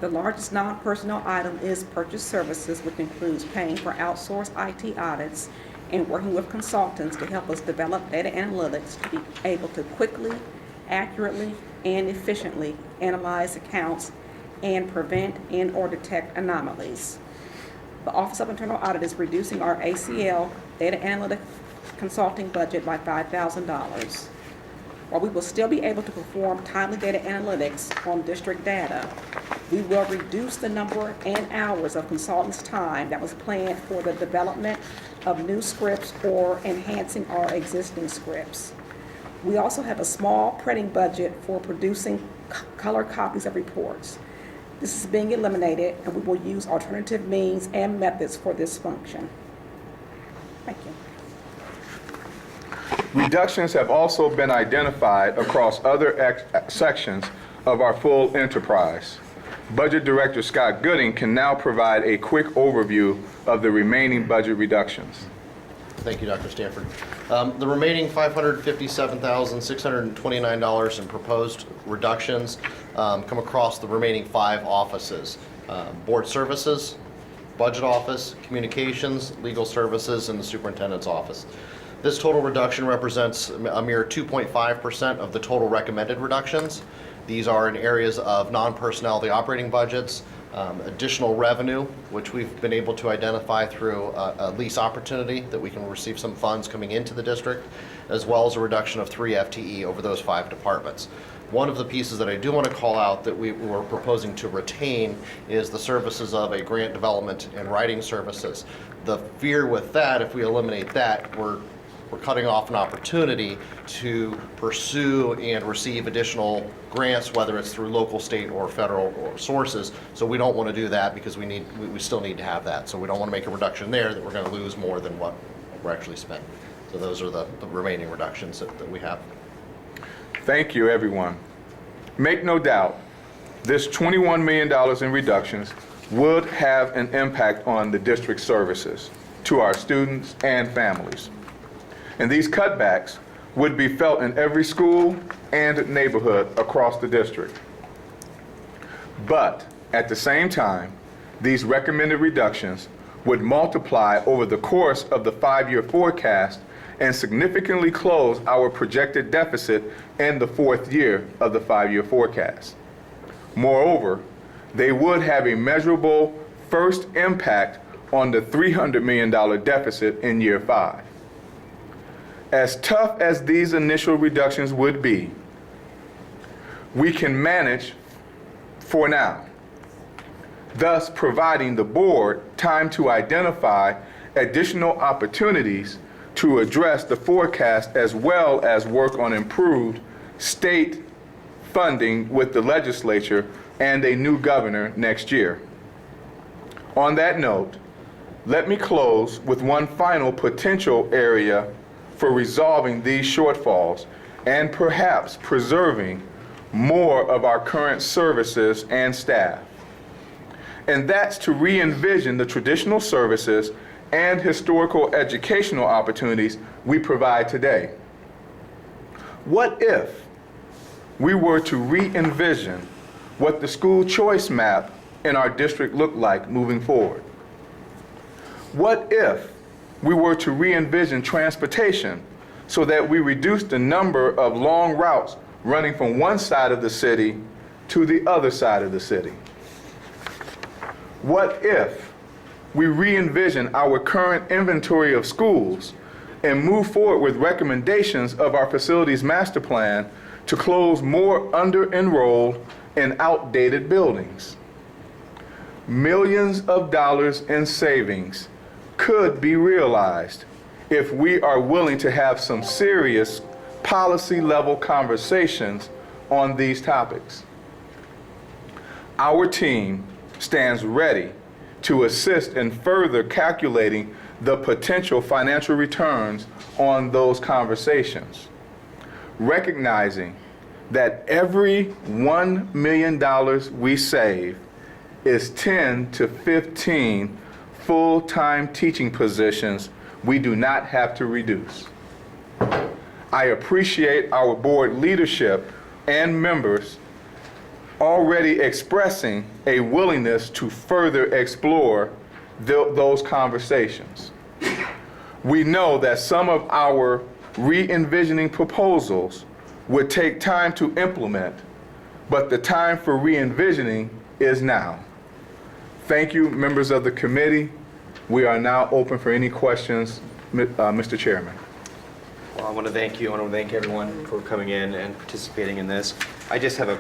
The largest non-personnel item is purchase services, which includes paying for outsourced IT audits and working with consultants to help us develop data analytics to be able to quickly, accurately, and efficiently analyze accounts and prevent and or detect anomalies. The Office of Internal Audit is reducing our ACL data analytic consulting budget by $5,000. While we will still be able to perform timely data analytics on district data, we will reduce the number and hours of consultants' time that was planned for the development of new scripts or enhancing our existing scripts. We also have a small printing budget for producing color copies of reports. This is being eliminated, and we will use alternative means and methods for this function. Thank you. Reductions have also been identified across other sections of our full enterprise. Budget Director Scott Gooding can now provide a quick overview of the remaining budget reductions. Thank you, Dr. Stanford. The remaining $557,629 in proposed reductions come across the remaining 5 offices: Board Services, Budget Office, Communications, Legal Services, and the Superintendent's Office. This total reduction represents a mere 2.5% of the total recommended reductions. These are in areas of non-personnel, the operating budgets, additional revenue, which we've been able to identify through a lease opportunity that we can receive some funds coming into the district, as well as a reduction of 3 FTE over those 5 departments. One of the pieces that I do want to call out that we were proposing to retain is the services of a grant development and writing services. The fear with that, if we eliminate that, we're cutting off an opportunity to pursue and receive additional grants, whether it's through local, state, or federal sources. So we don't want to do that because we still need to have that. So we don't want to make a reduction there that we're going to lose more than what we're actually spending. So those are the remaining reductions that we have. Thank you, everyone. Make no doubt, this $21 million in reductions would have an impact on the district services to our students and families. And these cutbacks would be felt in every school and neighborhood across the district. But at the same time, these recommended reductions would multiply over the course of the 5-year forecast and significantly close our projected deficit in the 4th year of the 5-year forecast. Moreover, they would have a measurable first impact on the $300 million deficit in year 5. As tough as these initial reductions would be, we can manage for now, thus providing the board time to identify additional opportunities to address the forecast as well as work on improved state funding with the legislature and a new governor next year. On that note, let me close with one final potential area for resolving these shortfalls and perhaps preserving more of our current services and staff. And that's to re-envision the traditional services and historical educational opportunities we provide today. What if we were to re-envision what the school choice map in our district looked like moving forward? What if we were to re-envision transportation so that we reduce the number of long routes running from one side of the city to the other side of the city? What if we re-envision our current inventory of schools and move forward with recommendations of our facilities master plan to close more under-enrolled and outdated buildings? Millions of dollars in savings could be realized if we are willing to have some serious policy-level conversations on these topics. Our team stands ready to assist in further calculating the potential financial returns on those conversations, recognizing that every $1 million we save is 10 to 15 full-time teaching positions we do not have to reduce. I appreciate our board leadership and members already expressing a willingness to further explore those conversations. We know that some of our re-envisioning proposals would take time to implement, but the time for re-envisioning is now. Thank you, members of the committee. We are now open for any questions, Mr. Chairman. Well, I want to thank you. I want to thank everyone for coming in and participating in this. I just have a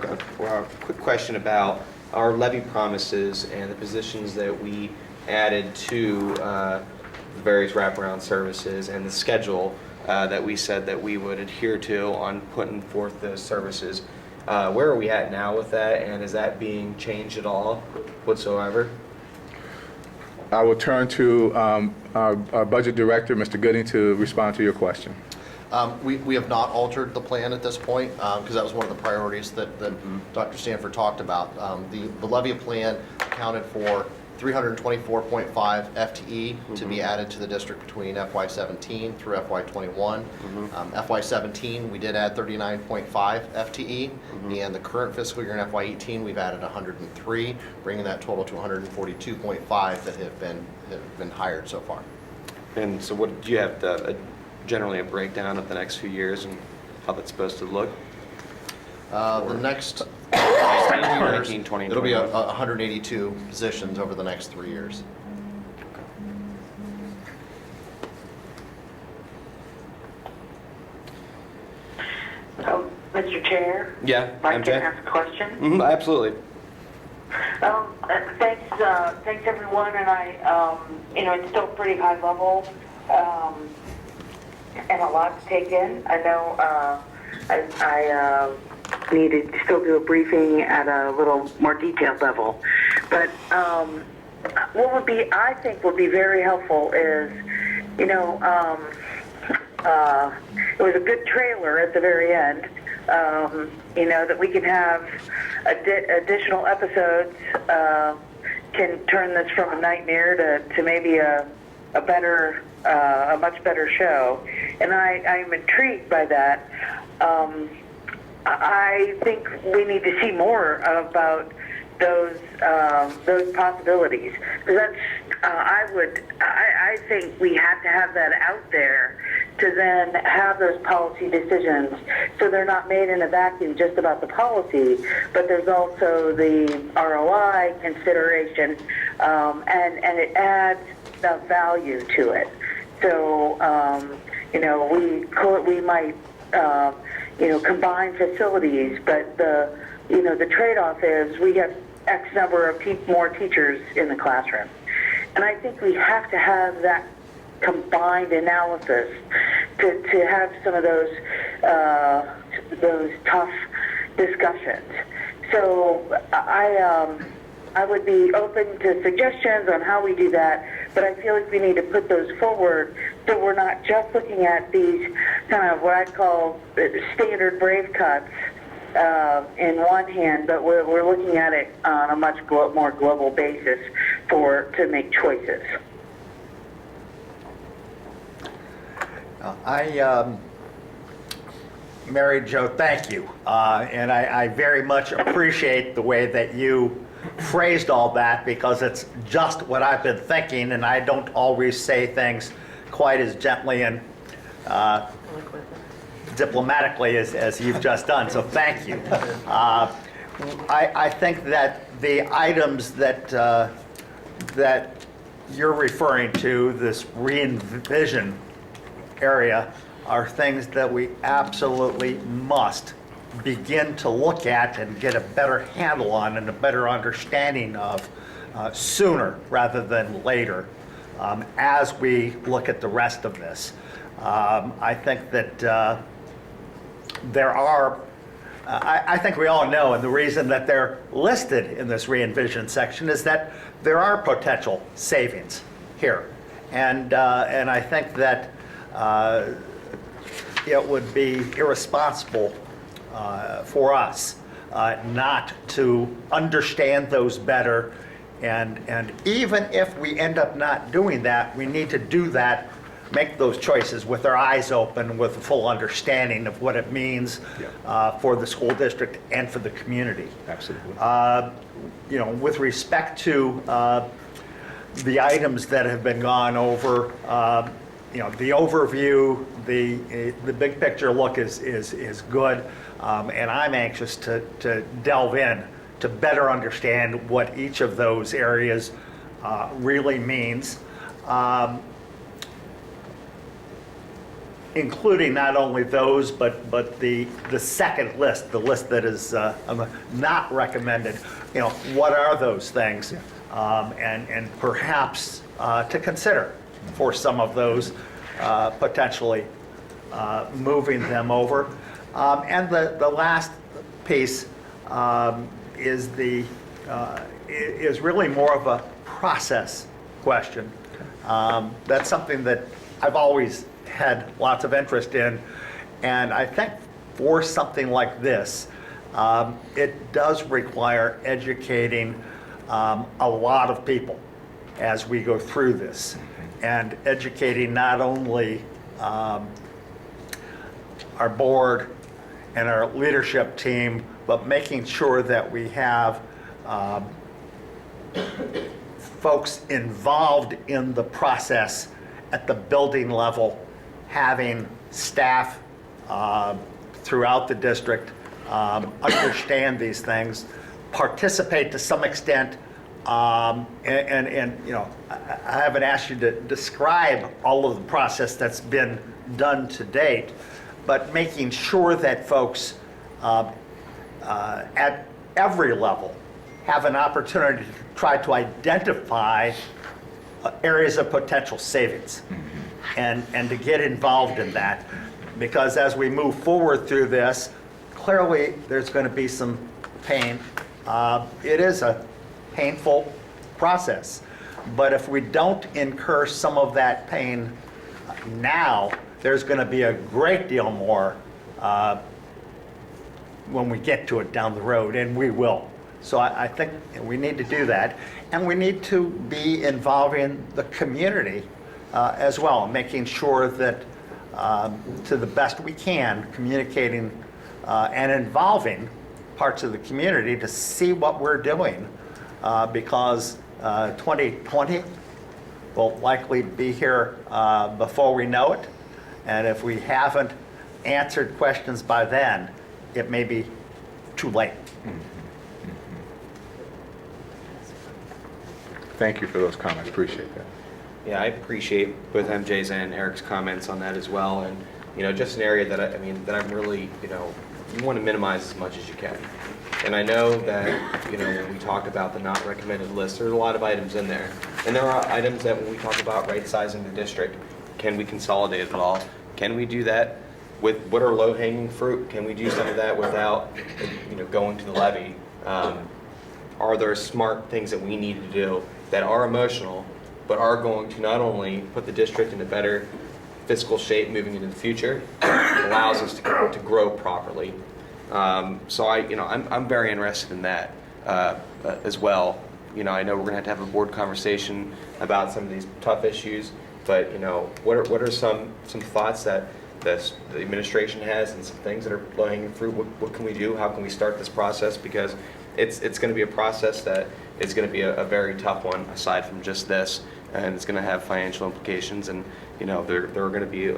quick question about our levy promises and the positions that we added to the various wraparound services and the schedule that we said that we would adhere to on putting forth those services. Where are we at now with that, and is that being changed at all whatsoever? I will turn to our budget director, Mr. Gooding, to respond to your question. We have not altered the plan at this point, because that was one of the priorities that Dr. Stanford talked about. The levy plan accounted for 324.5 FTE to be added to the district between FY17 through FY21. FY17, we did add 39.5 FTE, and the current fiscal year in FY18, we've added 103, bringing that total to 142.5 that have been hired so far. And so what do you have generally a breakdown of the next few years and how that's supposed to look? The next 3 years, 19, 20, it'll be 21. 182 positions over the next 3 years. Mr. Chair? Yeah, I'd like to MJ? ask a question. Absolutely. Thanks everyone, and it's still pretty high level, and a lot to take in. I know I need to still do a briefing at a little more detailed level, but what I think would be very helpful is, it was a good trailer at the very end, that we can have additional episodes, can turn this from a nightmare to maybe a much better show. And I'm intrigued by that. I think we need to see more about those possibilities. That's I think we have to have that out there to then have those policy decisions, so they're not made in a vacuum just about the policy, but there's also the ROI consideration, and it adds the value to it. So we might combine facilities, but the trade-off is we get X number of more teachers in the classroom. And I think we have to have that combined analysis to have some of those tough discussions. So I would be open to suggestions on how we do that, but I feel like we need to put those forward so we're not just looking at these kind of what I call standard brave cuts in one hand, but we're looking at it on a much more global basis to make choices. Mary Jo, thank you. And I very much appreciate the way that you phrased all that, because it's just what I've been thinking, and I don't always say things quite as gently and diplomatically as you've just done, so thank you. I think that the items that you're referring to, this re-envision area, are things that we absolutely must begin to look at and get a better handle on and a better understanding of sooner rather than later, as we look at the rest of this. I think that there are, I think we all know, and the reason that they're listed in this re-envision section is that there are potential savings here. And I think that it would be irresponsible for us not to understand those better. And even if we end up not doing that, we need to do that, make those choices with our eyes open, with a full understanding of what it means for the school district and for the community. Absolutely. You know, with respect to the items that have been gone over, you know, the overview, the big picture look is good, and I'm anxious to delve in to better understand what each of those areas really means, including not only those, but the second list, the list that is not recommended. You know, what are those things, and perhaps to consider for some of those, potentially moving them over. And the last piece is really more of a process question. That's something that I've always had lots of interest in, and I think for something like this, it does require educating a lot of people as we go through this, and educating not only our board and our leadership team, but making sure that we have folks involved in the process at the building level, having staff throughout the district understand these things, participate to some extent, and you know, I haven't asked you to describe all of the process that's been done to date, but making sure that folks at every level have an opportunity to try to identify areas of potential savings, and to get involved in that. Because as we move forward through this, clearly there's going to be some pain. It is a painful process, but if we don't incur some of that pain now, there's going to be a great deal more when we get to it down the road, and we will. So I think we need to do that, and we need to be involving the community as well, making sure that to the best we can, communicating and involving parts of the community to see what we're doing, because 2020 will likely be here before we know it, and if we haven't answered questions by then, it may be too late. Thank you for those comments, appreciate that. Yeah, I appreciate both MJ's and Eric's comments on that as well, and, you know, just an area that that I'm really, you know, you want to minimize as much as you can. And I know that, you know, when we talk about the not recommended list, there's a lot of items in there. And there are items that when we talk about right-sizing the district, can we consolidate it all? Can we do that with what are low-hanging fruit? Can we do some of that without, you know, going to the levy? Are there smart things that we need to do that are emotional, but are going to not only put the district in a better fiscal shape moving into the future, allows us to grow properly. So I'm very interested in that as well. You know, I know we're going to have a board conversation about some of these tough issues, but, you know, what are some thoughts that the administration has and some things that are low-hanging fruit. What can we do? How can we start this process? Because it's going to be a process that is going to be a very tough one aside from just this, and it's going to have financial implications, and there are going to be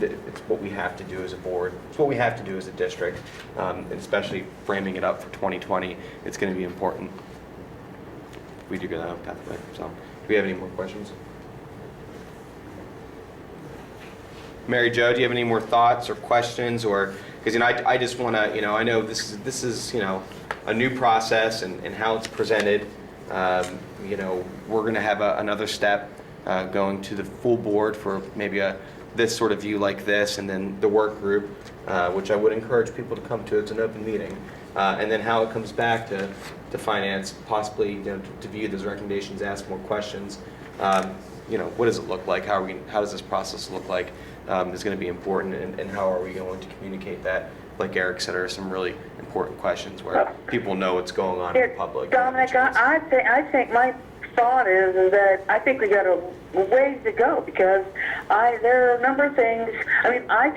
it's what we have to do as a board. It's what we have to do as a district, and especially framing it up for 2020. It's going to be important. We do go that pathway. So, do we have any more questions? Mary Jo, do you have any more thoughts or questions, or because I just want to I know this is a new process and how it's presented. We're going to have another step going to the full board for maybe this sort of view like this, and then the work group, which I would encourage people to come to. It's an open meeting, and then how it comes back to finance, possibly to view those recommendations, ask more questions. What does it look like? How does this process look like? Is going to be important, and how are we going to communicate that? Like Eric said, are some really important questions where people know what's going on in the public. Dominic, I think my thought is that I think we got a ways to go, because there are a number of things. I mean, I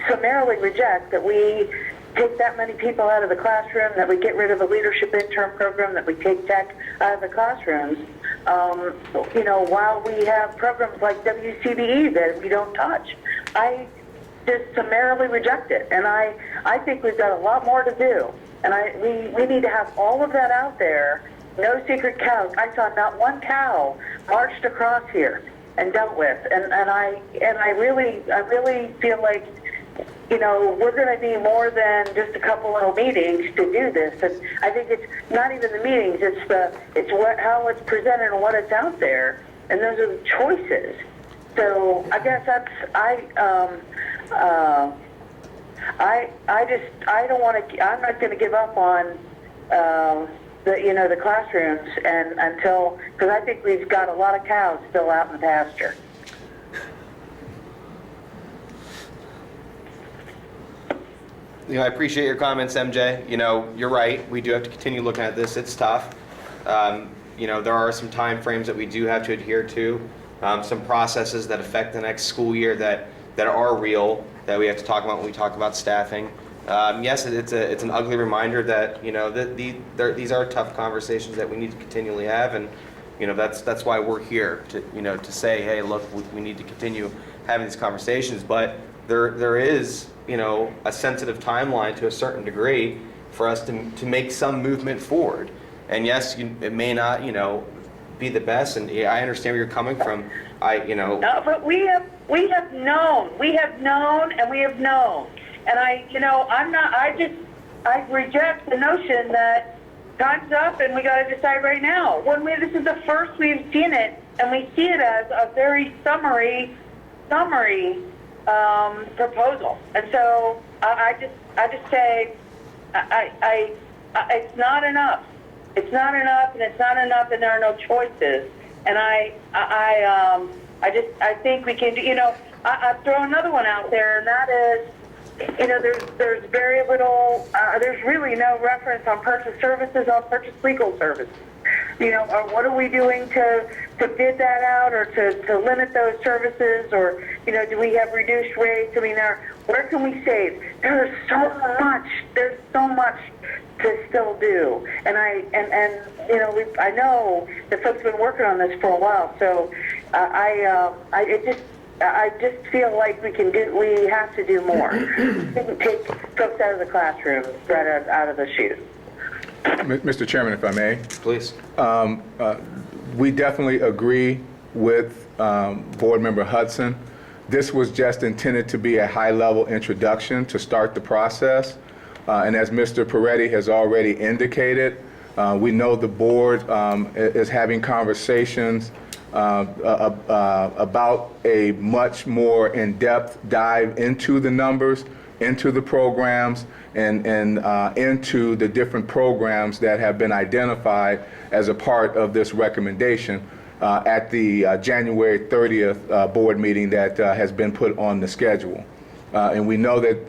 summarily reject that we take that many people out of the classroom, that we get rid of the leadership intern program, that we take tech out of the classrooms. While we have programs like WCBE that we don't touch, I just summarily reject it, and I think we've got a lot more to do, and we need to have all of that out there. No secret cows. I saw not one cow marched across here and dealt with, and I really feel like we're going to need more than just a couple of meetings to do this. And I think it's not even the meetings; it's how it's presented and what it's out there, and those are the choices. So I guess I don't want to. I'm not going to give up on the classrooms because I think we've got a lot of cows still out in the pasture. I appreciate your comments, MJ. You're right. We do have to continue looking at this. It's tough. There are some time frames that we do have to adhere to, some processes that affect the next school year that are real, that we have to talk about when we talk about staffing. Yes, it's an ugly reminder that these are tough conversations that we need to continually have, and that's why we're here to say, hey, look, we need to continue having these conversations. But there is a sensitive timeline to a certain degree for us to make some movement forward. And yes, it may not be the best, and I understand where you're coming from. No, but we have known, and I reject the notion that time's up and we got to decide right now. This is the first we've seen it, and we see it as a very summary proposal. And so I just say it's not enough. It's not enough, and it's not enough, and there are no choices. And I think we can do. I throw another one out there, and that is, there's very little. There's really no reference on purchase services, on purchase legal services. Or what are we doing to bid that out, or to limit those services, or do we have reduced rates? I mean, where can we save? There's so much to still do, and I know the folks have been working on this for a while. So I just feel like we have to do more. We can take folks out of the classroom, right out of the chute. Mr. Chairman, if I may. Please. We definitely agree with Board Member Hudson. This was just intended to be a high-level introduction to start the process. And as Mr. Peretti has already indicated, we know the board is having conversations about a much more in-depth dive into the numbers, into the programs, and into the different programs that have been identified as a part of this recommendation at the January 30th board meeting that has been put on the schedule. And we know that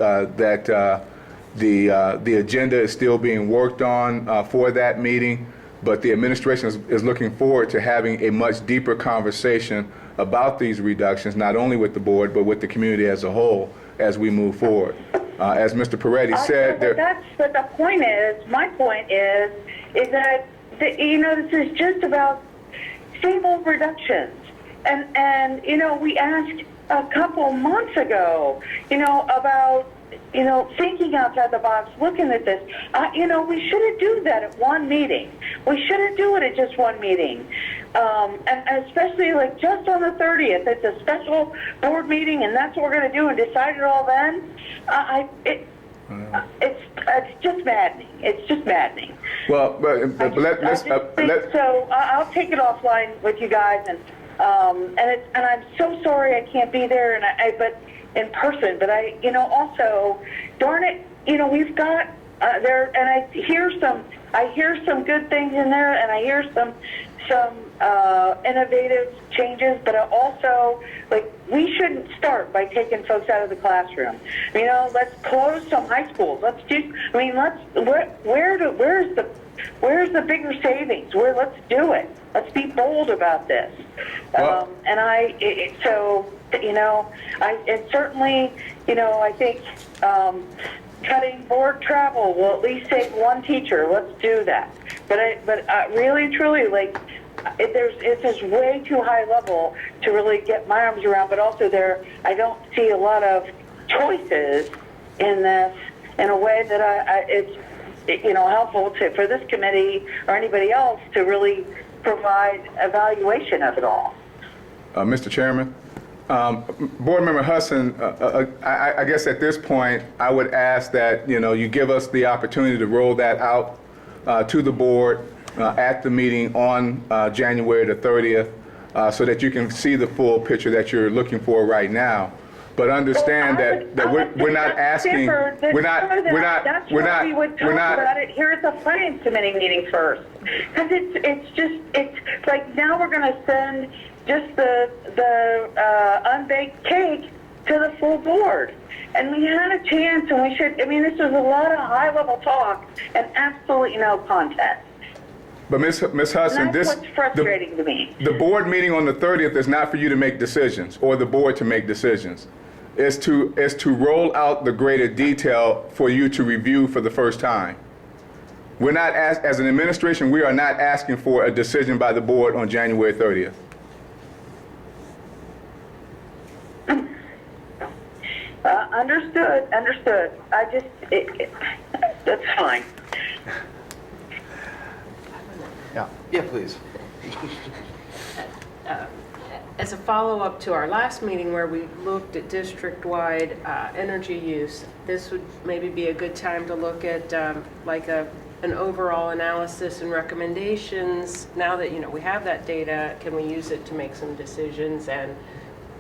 the agenda is still being worked on for that meeting. But the administration is looking forward to having a much deeper conversation about these reductions, not only with the board, but with the community as a whole as we move forward. As Mr. Peretti said, But the point is, my point is that, this is just about stable reductions. And we asked a couple months ago, about, thinking outside the box, looking at this. We shouldn't do that at one meeting. We shouldn't do it at just one meeting. And especially like just on the 30th, it's a special board meeting and that's what we're going to do and decide it all then. It's just maddening. It's just maddening. well, So I'll take it offline with you guys, and I'm so sorry I can't be there, but in person. But also, darn it, we've got there, and I hear some good things in there, and I hear some innovative changes, but also, we shouldn't start by taking folks out of the classroom. Let's close some high schools. Let's do. Where's the bigger savings? Let's do it. Let's be bold about this. Well, Certainly, I think cutting board travel will at least save one teacher. Let's do that. But really, truly, it's just way too high level to really get my arms around. But also, I don't see a lot of choices in this in a way that it's helpful for this committee or anybody else to really provide evaluation of it all. Mr. Chairman, Board Member Hudson, I guess at this point, I would ask that, you give us the opportunity to roll that out to the board at the meeting on January the 30th so that you can see the full picture that you're looking for right now. But understand that we're not asking, That's why we would talk about it here at the Finance Committee meeting first. Because it's like now we're going to send just the unbaked cake to the full board. And we had a chance, and we should, this was a lot of high-level talk and absolutely no content. But Ms. Hudson, That's what's frustrating to me. The board meeting on the 30th is not for you to make decisions or the board to make decisions. It's to roll out the greater detail for you to review for the first time. We're not, as an administration, we are not asking for a decision by the board on January 30th. Understood. That's fine. Yeah, please. As a follow-up to our last meeting where we looked at district-wide energy use, this would maybe be a good time to look at an overall analysis and recommendations. Now that we have that data, can we use it to make some decisions? And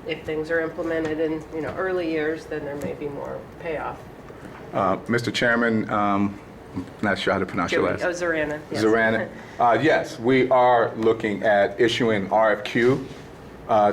if things are implemented in early years, then there may be more payoff. Mr. Chairman, I'm not sure how to pronounce your last name. Zorana. Yes. Zorana. Yes, we are looking at issuing RFQ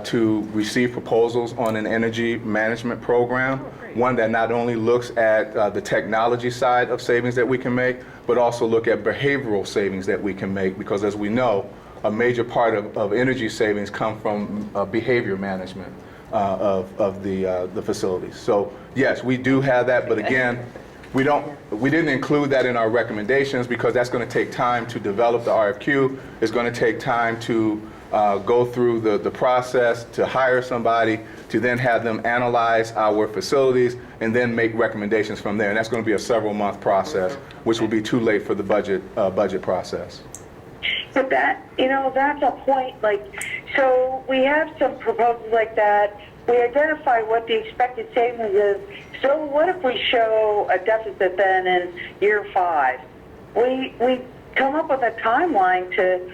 to receive proposals on an energy management program, one that not only looks at the technology side of savings that we can make, but also look at behavioral savings that we can make, because as we know, a major part of energy savings come from behavior management of the facilities. So yes, we do have that, but again, we didn't include that in our recommendations because that's going to take time to develop the RFQ. It's going to take time to go through the process, to hire somebody, to then have them analyze our facilities, and then make recommendations from there. And that's going to be a several-month process, which will be too late for the budget process. But that's a point, so we have some proposals like that. We identify what the expected savings is. So what if we show a deficit then in year 5? We come up with a timeline to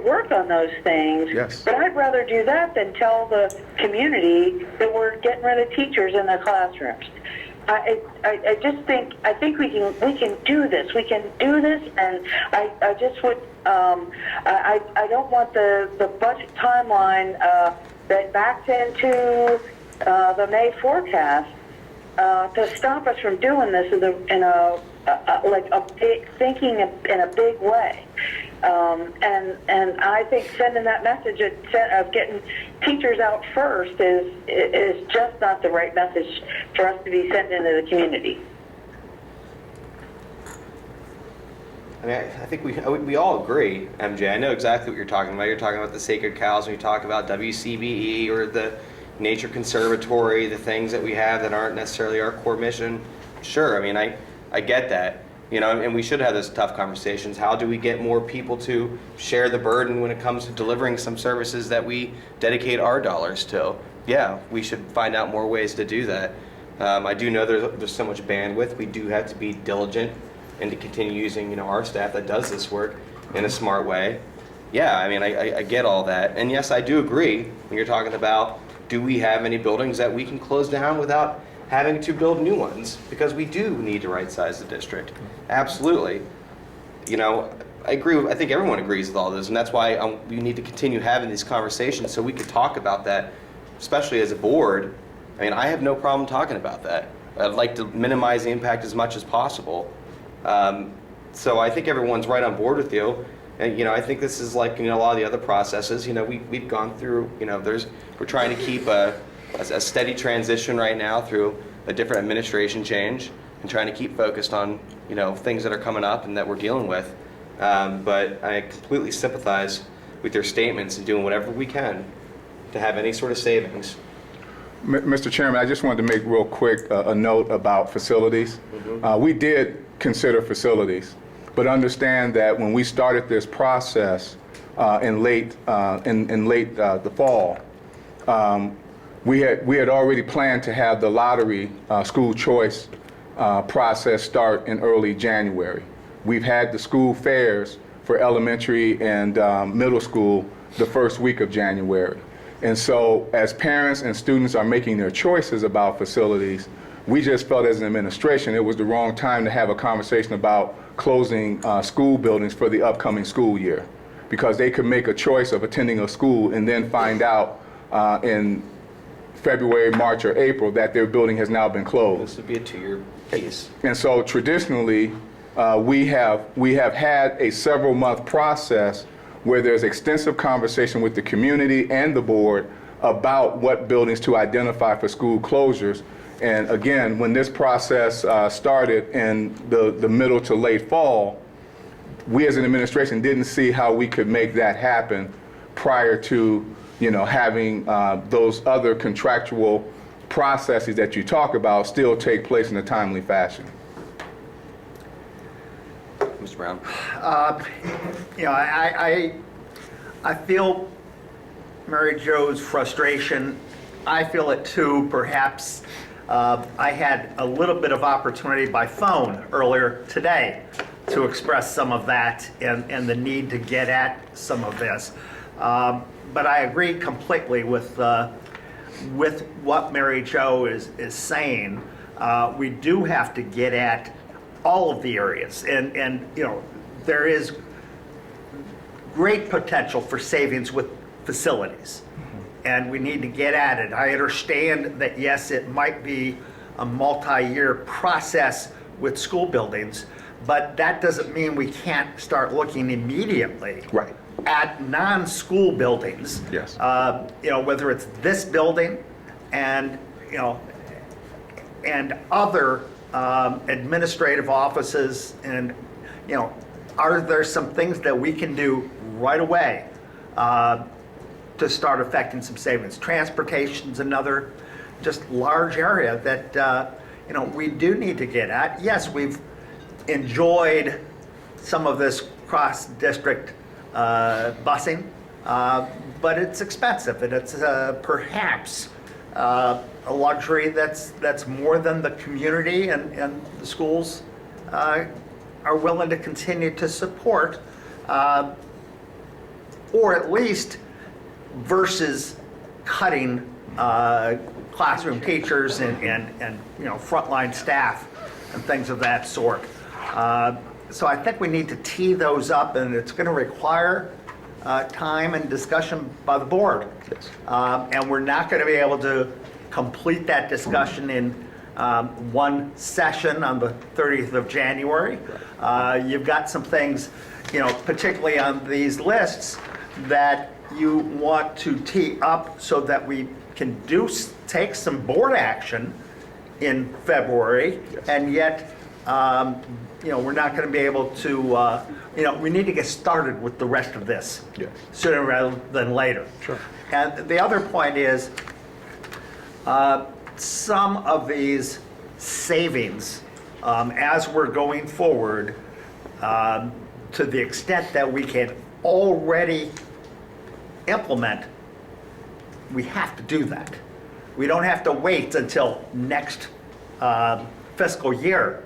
work on those things. Yes. But I'd rather do that than tell the community that we're getting rid of teachers in their classrooms. I just think we can do this. We can do this, and I just would I don't want the budget timeline that backs into the May forecast to stop us from doing this thinking in a big way. And I think sending that message of getting teachers out first is just not the right message for us to be sending into the community. I mean, I think we all agree, MJ. I know exactly what you're talking about. You're talking about the sacred cows when you talk about WCBE or the Nature Conservatory, the things that we have that aren't necessarily our core mission. Sure, I mean, I get that. You know, and we should have those tough conversations. How do we get more people to share the burden when it comes to delivering some services that we dedicate our dollars to? Yeah, we should find out more ways to do that. I do know there's so much bandwidth. We do have to be diligent and to continue using, you know, our staff that does this work in a smart way. Yeah, I mean, I get all that. And yes, I do agree when you're talking about, do we have any buildings that we can close down without having to build new ones? Because we do need to right-size the district. Absolutely. You know, I think everyone agrees with all this, and that's why we need to continue having these conversations so we can talk about that, especially as a board. I mean, I have no problem talking about that. I'd like to minimize the impact as much as possible. So I think everyone's right on board with you. And, you know, I think this is like, you know, a lot of the other processes. You know, we've gone through, you know, we're trying to keep a steady transition right now through a different administration change and trying to keep focused on, you know, things that are coming up and that we're dealing with. But I completely sympathize with your statements and doing whatever we can to have any sort of savings. Mr. Chairman, I just wanted to make real quick a note about facilities. We did consider facilities, but understand that when we started this process in late the fall, we had already planned to have the lottery school choice process start in early January. We've had the school fairs for elementary and middle school the first week of January. And so as parents and students are making their choices about facilities, we just felt as an administration it was the wrong time to have a conversation about closing school buildings for the upcoming school year, because they could make a choice of attending a school and then find out in February, March, or April that their building has now been closed. This would be a 2-year piece. And so traditionally, we have had a several-month process where there's extensive conversation with the community and the board about what buildings to identify for school closures. And again, when this process started in the middle to late fall, we as an administration didn't see how we could make that happen prior to, you know, having those other contractual processes that you talk about still take place in a timely fashion. Mr. Brown. You know, I feel Mary Jo's frustration. I feel it too, perhaps. I had a little bit of opportunity by phone earlier today to express some of that and the need to get at some of this. But I agree completely with what Mary Jo is saying. We do have to get at all of the areas, and you know, there is great potential for savings with facilities, and we need to get at it. I understand that, yes, it might be a multi-year process with school buildings, but that doesn't mean we can't start looking immediately Right. at non-school buildings. Yes. You know, whether it's this building and, you know, and other administrative offices, and, you know, are there some things that we can do right away to start affecting some savings? Transportation's another just large area that, you know, we do need to get at. Yes, we've enjoyed some of this cross-district busing, but it's expensive, and it's perhaps a luxury that's more than the community and the schools are willing to continue to support, or at least versus cutting classroom teachers and you know, frontline staff and things of that sort. So I think we need to tee those up, and it's going to require time and discussion by the board. Yes. And we're not going to be able to complete that discussion in one session on the 30th of January. You've got some things, particularly on these lists that you want to tee up so that we can take some board action in February, and yet, we're not going to be able to, we need to get started with the rest of this sooner rather than later. Sure. And the other point is, some of these savings, as we're going forward, to the extent that we can already implement, we have to do that. We don't have to wait until next fiscal year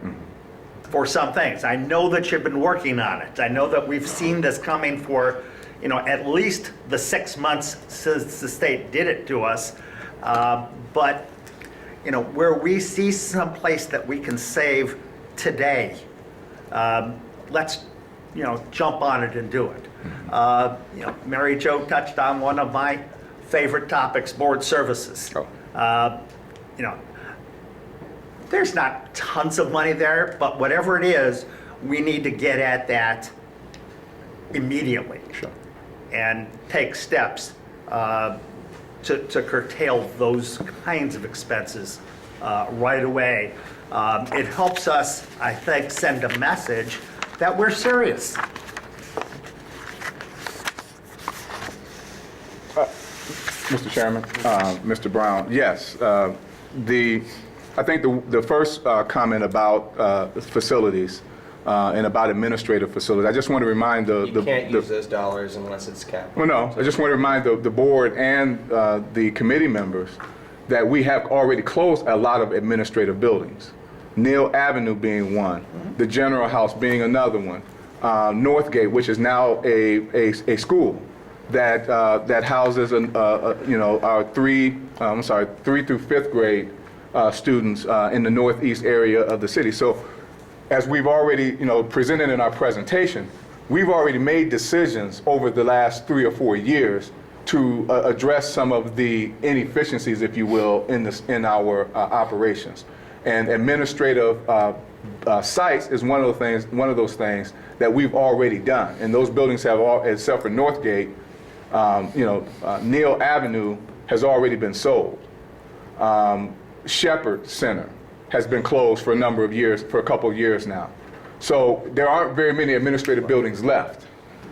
for some things. I know that you've been working on it. I know that we've seen this coming for, at least the 6 months since the state did it to us. But, where we see some place that we can save today, let's, jump on it and do it. Mary Jo touched on one of my favorite topics, board services. There's not tons of money there, but whatever it is, we need to get at that immediately. Sure. And take steps to curtail those kinds of expenses right away. It helps us, I think, send a message that we're serious. Mr. Chairman, Mr. Brown, yes. I think the first comment about facilities and about administrative facilities, I just want to remind You can't use those dollars unless it's capital. Well, no, I just want to remind the board and the committee members that we have already closed a lot of administrative buildings. Neal Avenue being one, the General House being another one, Northgate, which is now a school that houses our 3 through 5th grade students in the northeast area of the city. So, as we've already presented in our presentation, we've already made decisions over the last 3 or 4 years to address some of the inefficiencies, if you will, in our operations. And administrative sites is one of those things that we've already done. And those buildings have all, except for Northgate, Neal Avenue has already been sold. Shepherd Center has been closed for a couple of years now. So there aren't very many administrative buildings left,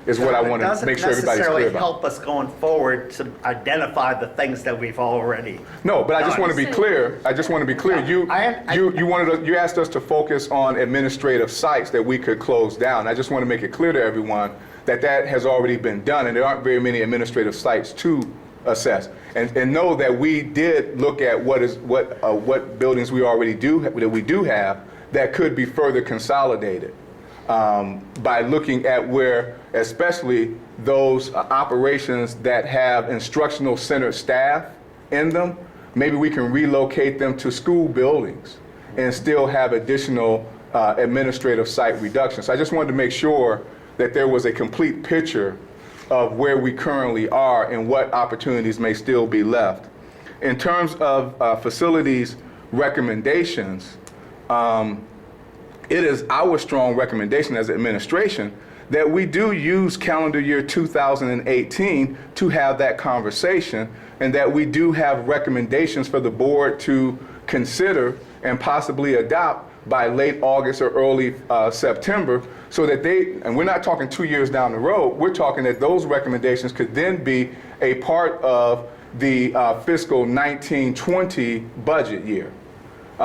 is what I want to make sure everybody's clear It doesn't necessarily about. help us going forward to identify the things that we've already. No, but I just want to be clear. You asked us to focus on administrative sites that we could close down. I just want to make it clear to everyone that has already been done, and there aren't very many administrative sites to assess. And know that we did look at what buildings we already do have that could be further consolidated by looking at where, especially those operations that have instructional center staff in them, maybe we can relocate them to school buildings and still have additional administrative site reductions. So I just wanted to make sure that there was a complete picture of where we currently are and what opportunities may still be left. In terms of facilities recommendations, it is our strong recommendation as administration that we do use calendar year 2018 to have that conversation, and that we do have recommendations for the board to consider and possibly adopt by late August or early September, so that and we're not talking 2 years down the road, we're talking that those recommendations could then be a part of the fiscal 19-20 budget year.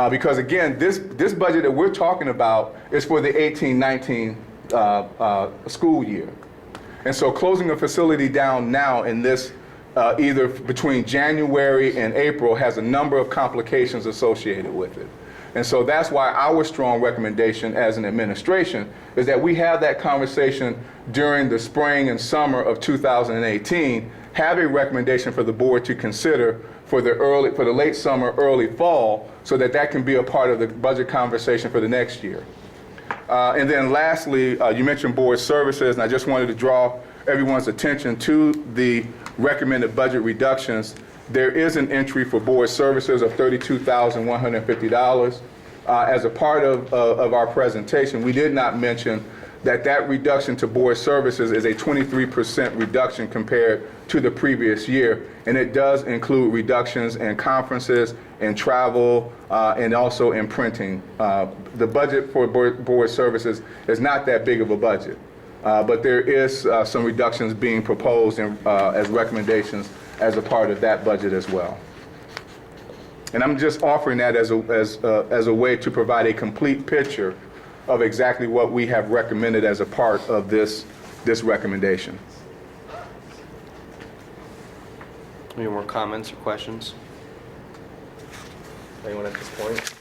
Because again, this budget that we're talking about is for the 18-19 school year. And so closing a facility down now in this, either between January and April, has a number of complications associated with it. And so that's why our strong recommendation as an administration is that we have that conversation during the spring and summer of 2018, have a recommendation for the board to consider for the late summer, early fall, so that can be a part of the budget conversation for the next year. And then lastly, you mentioned board services, and I just wanted to draw everyone's attention to the recommended budget reductions There is an entry for board services of $32,150. As a part of our presentation, we did not mention that reduction to board services is a 23% reduction compared to the previous year, and it does include reductions in conferences and travel and also in printing. The budget for board services is not that big of a budget, but there is some reductions being proposed as recommendations as a part of that budget as well. And I'm just offering that as a way to provide a complete picture of exactly what we have recommended as a part of this recommendation. Any more comments or questions? Anyone at this point?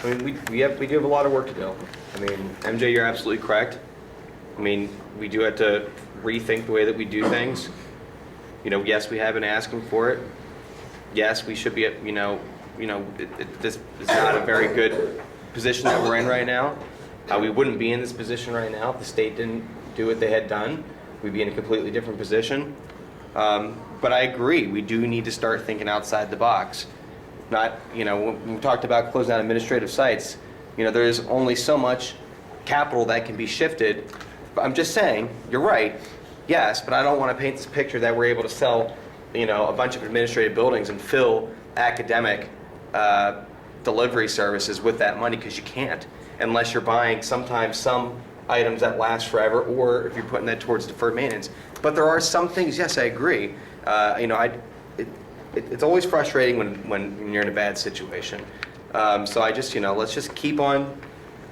I mean, we do have a lot of work to do. I mean, MJ, you're absolutely correct. I mean, we do have to rethink the way that we do things. You know, yes, we have been asking for it. Yes, we should be, this is not a very good position that we're in right now. We wouldn't be in this position right now if the state didn't do what they had done. We'd be in a completely different position. But I agree, we do need to start thinking outside the box. Not, when we talked about closing down administrative sites, there's only so much capital that can be shifted. But I'm just saying, you're right, yes, but I don't want to paint this picture that we're able to sell, a bunch of administrative buildings and fill academic delivery services with that money, because you can't, unless you're buying sometimes some items that last forever, or if you're putting that towards deferred maintenance. But there are some things, yes, I agree. It's always frustrating when you're in a bad situation. So I just, let's just keep on,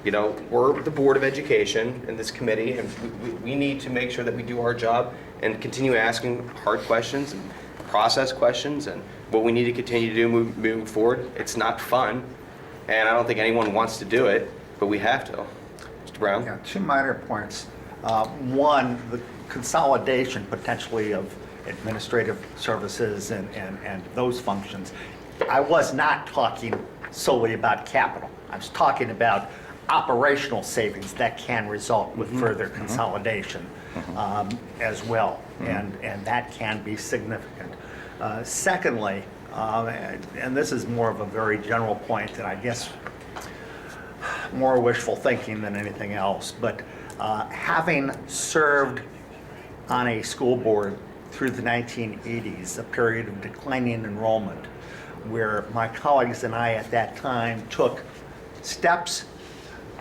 we're the Board of Education in this committee, and we need to make sure that we do our job and continue asking hard questions and process questions, and what we need to continue to do moving forward. It's not fun, and I don't think anyone wants to do it, but we have to. Mr. Brown? Yeah, two minor points. One, the consolidation potentially of administrative services and those functions. I was not talking solely about capital. I was talking about operational savings that can result with further consolidation as well, and that can be significant. Secondly, and this is more of a very general point, and I guess more wishful thinking than anything else, but having served on a school board through the 1980s, a period of declining enrollment, where my colleagues and I at that time took steps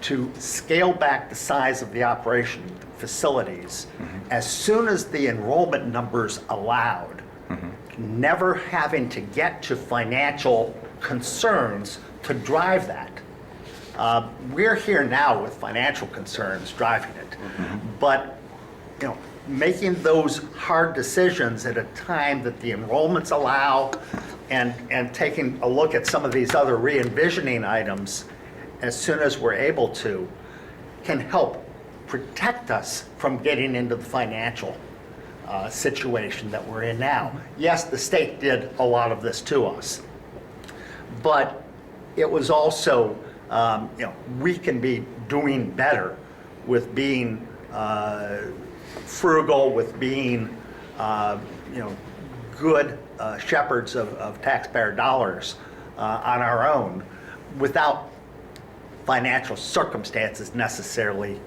to scale back the size of the operation facilities as soon as the enrollment numbers allowed, never having to get to financial concerns to drive that. We're here now with financial concerns driving it, but making those hard decisions at a time that the enrollments allow, and taking a look at some of these other re-envisioning items as soon as we're able to, can help protect us from getting into the financial situation that we're in now. Yes, the state did a lot of this to us, but it was also, we can be doing better with being frugal, with being, good shepherds of taxpayer dollars on our own, without financial circumstances necessarily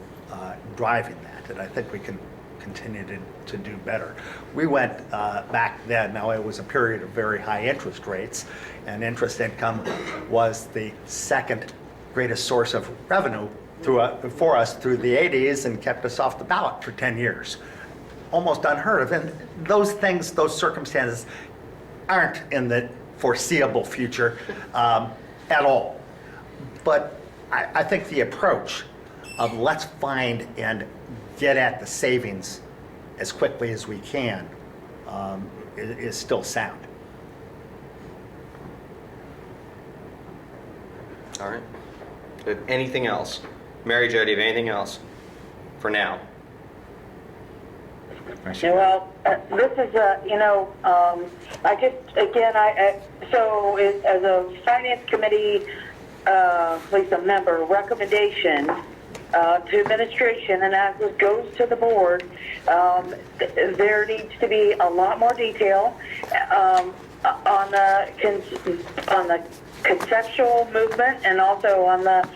driving that. And I think we can continue to do better. We went back then, now it was a period of very high interest rates, and interest income was the second greatest source of revenue for us through the 80s, and kept us off the ballot for 10 years. Almost unheard of. And those things, those circumstances aren't in the foreseeable future at all. But I think the approach of let's find and get at the savings as quickly as we can is still sound. All right. Anything else? Mary Jo, do you have anything else for now? Well, this is I just, again, as a finance committee, at least a member, recommendation to administration, and as this goes to the board, there needs to be a lot more detail on the conceptual movement and also on the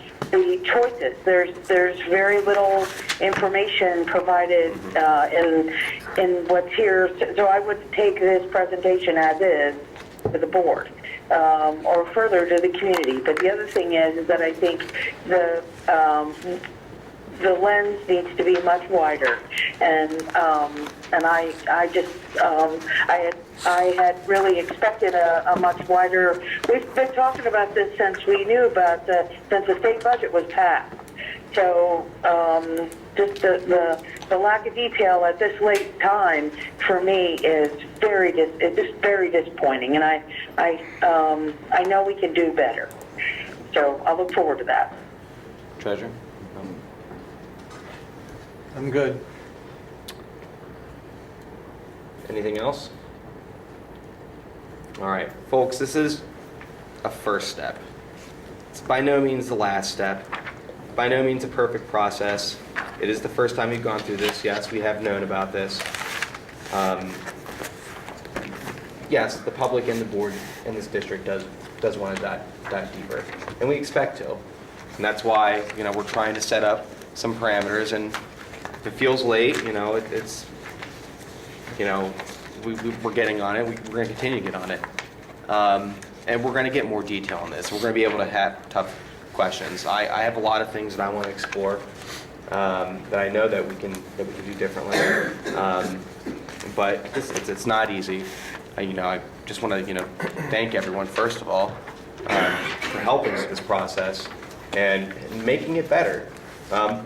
choices. There's very little information provided in what's here, so I would take this presentation as is to the board, or further to the community. But the other thing is that I think the lens needs to be much wider, and I just I had really expected a much wider. We've been talking about this since we knew about since the state budget was passed. So just the lack of detail at this late time for me is it's just very disappointing, and I know we can do better. So I look forward to that. Treasurer? I'm good. Anything else? All right, folks, this is a first step. It's by no means the last step, by no means a perfect process. It is the first time we've gone through this. Yes, we have known about this. Yes, the public and the board in this district does want to dive deeper, and we expect to. And that's why, we're trying to set up some parameters, and if it feels late, it's we're getting on it. We're going to continue to get on it. And we're going to get more detail on this. We're going to be able to have tough questions. I have a lot of things that I want to explore that I know that we can do differently. But it's not easy. I just want to thank everyone, first of all, for helping with this process and making it better,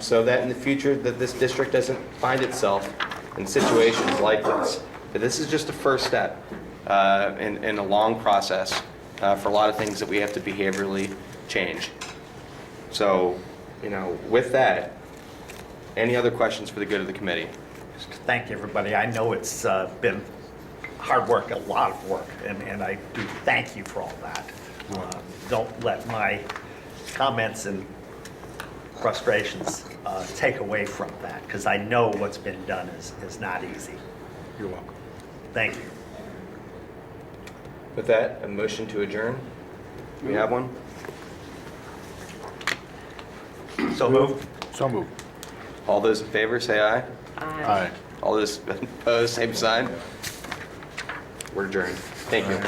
so that in the future that this district doesn't find itself in situations like this. But this is just a first step in a long process for a lot of things that we have to behaviorally change. So, with that, any other questions for the good of the committee? Just to thank everybody. I know it's been hard work, a lot of work, and I do thank you for all that. Don't let my comments and frustrations take away from that, because I know what's been done is not easy. You're welcome. Thank you. With that, a motion to adjourn? Do we have one? So moved. So moved. All those in favor, say aye. Aye. All those opposed, same sign. We're adjourned. Thank you.